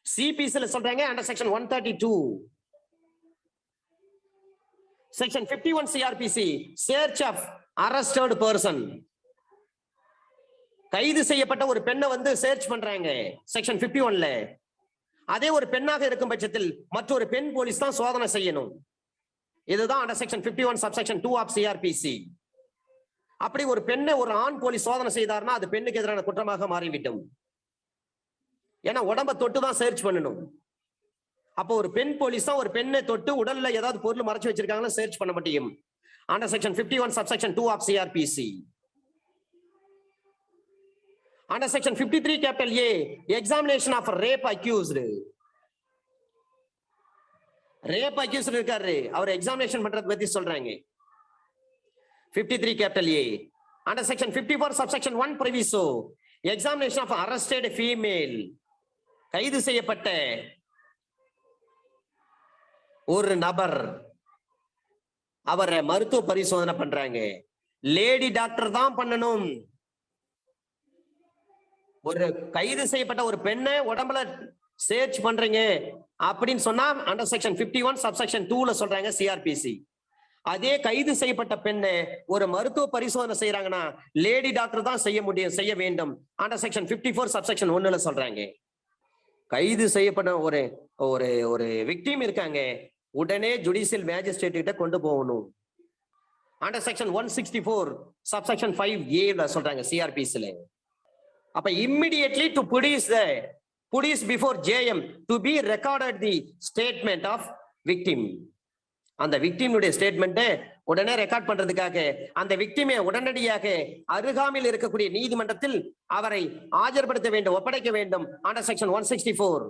சிபிசில சொல்றாங்க under section 132. Section 51 CrPC search of arrested person, கைது செய்யப்பட்ட ஒரு பெண்ணை வந்து சர்ச் பண்றாங்க செக்ஷன் 51ல. அதே ஒரு பெண்ணாக இருக்கும் பட்சத்தில் மற்றொரு பெண் போலீஸ் தான் சோதனை செய்யணும். இதுதான் under section 51 subsection 2 of CrPC. அப்படி ஒரு பெண்ணை ஒரு ஆண் போலீஸ் சோதனை செய்தார்னா அது பெண்ணுக்கு எதிரான குற்றமாக மாறிவிடும். ஏன்னா உடம்ப தொட்டு தான் சர்ச் பண்ணணும். அப்போ ஒரு பெண் போலீஸ் தான் ஒரு பெண்ணை தொட்டு உடல்ல ஏதாவது பொருள் மறைச்சு வச்சிருக்காங்களா சர்ச் பண்ண முடியும். Under section 51 subsection 2 of CrPC. Under section 53 capital A examination of rape accused. Rape accused இருக்காரு, அவர் எக்ஸாமினேஷன் பண்றது பத்தி சொல்றாங்க. 53 capital A under section 54 subsection 1 proviso examination of arrested female, கைது செய்யப்பட்ட ஒரு நபர் அவரை மருத்துவ பரிசோதனை பண்றாங்க. லேடி டாக்டர் தான் பண்ணணும். ஒரு கைது செய்யப்பட்ட ஒரு பெண்ணை உடம்புல சர்ச் பண்றீங்க அப்படின்னு சொன்னா அண்டர் செக்ஷன் 51 சப்செக்ஷன் 2ல சொல்றாங்க சிஆர்பிசி. அதே கைது செய்யப்பட்ட பெண்ணை ஒரு மருத்துவ பரிசோதனை செய்யறாங்கன்னா லேடி டாக்டர் தான் செய்ய வேண்டும். அண்டர் செக்ஷன் 54 சப்செக்ஷன் 1ல சொல்றாங்க. கைது செய்யப்பட்ட ஒரு ஒரு ஒரு விக்டிம் இருக்காங்க, உடனே ஜுடிஷியல் மேஜிஸ்ட்ரேட் கிட்ட கொண்டு போகணும். அண்டர் செக்ஷன் 164 சப்செக்ஷன் 5A சொல்றாங்க சிஆர்பிசில. அப்ப immediately to police before JM to be recorded the statement of victim. அந்த விக்டிமுடைய ஸ்டேட்மெண்ட் உடனே ரெக்கார்ட் பண்றதுக்காக அந்த விக்டிமை உடனடியாக அருகாமையில் இருக்கக்கூடிய நீதிமன்றத்தில் அவரை ஆஜர்படுத்த வேண்டும், ஒப்படைக்க வேண்டும். Under section 164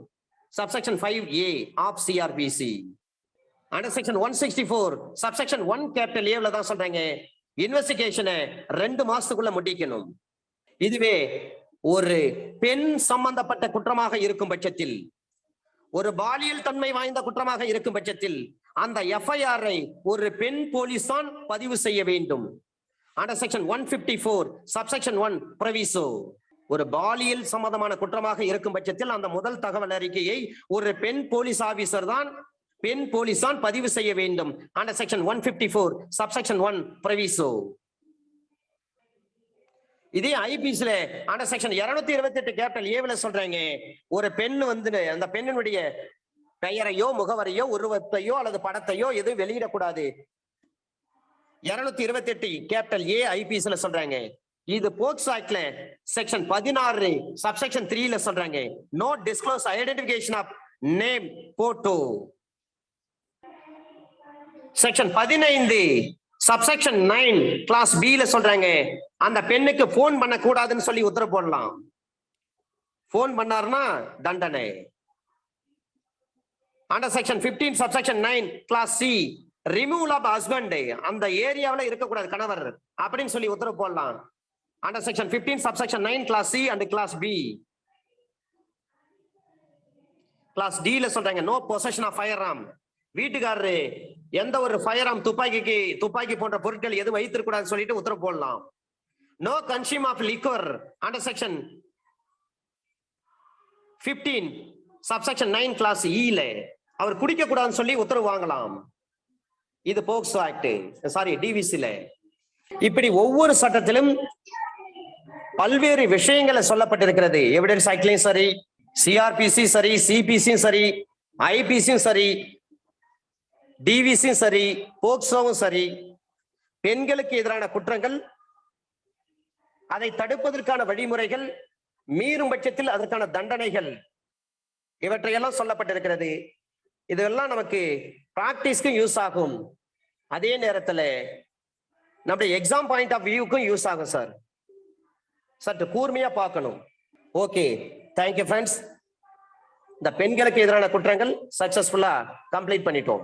subsection 5A of CrPC. Under section 164 subsection 1 capital ஏல தான் சொல்றாங்க இன்வெஸ்டிகேஷனை 2 மாசத்துக்குள்ள முடிக்கணும். இதுவே ஒரு பெண் சம்பந்தப்பட்ட குற்றமாக இருக்கும் பட்சத்தில், ஒரு பாலியல் தன்மை வாய்ந்த குற்றமாக இருக்கும் பட்சத்தில் அந்த எஃப்ஐஆரை ஒரு பெண் போலீஸ் தான் பதிவு செய்ய வேண்டும். Under section 154 subsection 1 பிரவிசோ. ஒரு பாலியல் சம்பந்தமான குற்றமாக இருக்கும் பட்சத்தில் அந்த முதல் தகவல் அறிக்கையை ஒரு பெண் போலீஸ் ஆபீசர் தான் பதிவு செய்ய வேண்டும். Under section 154 subsection 1 பிரவிசோ. இதே ஐபிசில அண்டர் செக்ஷன் 228 கேபிட்டல் ஏவில சொல்றாங்க, ஒரு பெண் வந்து அந்த பெண்ணினுடைய பெயரையோ முகவரையோ உருவத்தையோ அல்லது படத்தையோ எதுவும் வெளியிடக்கூடாது. 228 கேபிட்டல் ஏ ஐபிசில சொல்றாங்க. இது போக்சோ ஆக்ட்ல செக்ஷன் 16 சப்செக்ஷன் 3ல சொல்றாங்க, no disclose identification of name photo. Section 15 subsection 9 clause B ல சொல்றாங்க, அந்த பெண்ணுக்கு போன் பண்ண கூடாதுன்னு சொல்லி உத்தரவு போடலாம். போன் பண்ணாருன்னா தண்டனை. Under section 15 subsection 9 clause C removal of husband, அந்த ஏரியாவில் இருக்கக்கூடாது கணவர் அப்படின்னு சொல்லி உத்தரவு போடலாம். Under section 15 subsection 9 clause C and clause B. Clause D ல சொல்றாங்க, no possession of firearm, வீட்டுக்காரரு எந்த ஒரு ஃபயர் ஆர்ம் துப்பாக்கி போன்ற பொருட்கள் எதுவும் வைத்திருக்கூடாதுன்னு சொல்லிட்டு உத்தரவு போடலாம். No consume of liquor under section 15 subsection 9 clause E ல அவர் குடிக்க கூடாதுன்னு சொல்லி உத்தரவு வாங்கலாம். இது போக்சோ ஆக்ட், சாரி டிவிசில. இப்படி ஒவ்வொரு சட்டத்திலும் பல்வேறு விஷயங்களை சொல்லப்பட்டிருக்கிறது. எவிடன்ஸ் ஆக்ட்லயும் சரி, சிஆர்பிசி சரி, சிபிசியும் சரி, ஐபிசியும் சரி, டிவிசியும் சரி, போக்சோவும் சரி, பெண்களுக்கு எதிரான குற்றங்கள், அதை தடுப்பதற்கான வழிமுறைகள், மீறும் பட்சத்தில் அதற்கான தண்டனைகள், இவற்றையெல்லாம் சொல்லப்பட்டிருக்கிறது. இதெல்லாம் நமக்கு பிராக்டிஸ்க்கும் யூஸ் ஆகும், அதே நேரத்தில் நம்முடைய எக்ஸாம் பாயிண்ட் ஆஃப் வியூக்கும் யூஸ் ஆகும் சார். சற்று கூர்மையா பார்க்கணும். Okay, thank you friends. இந்த பெண்களுக்கு எதிரான குற்றங்கள் சக்சஸ்ஃபுல்லா கம்ப்ளீட் பண்ணிட்டோம்.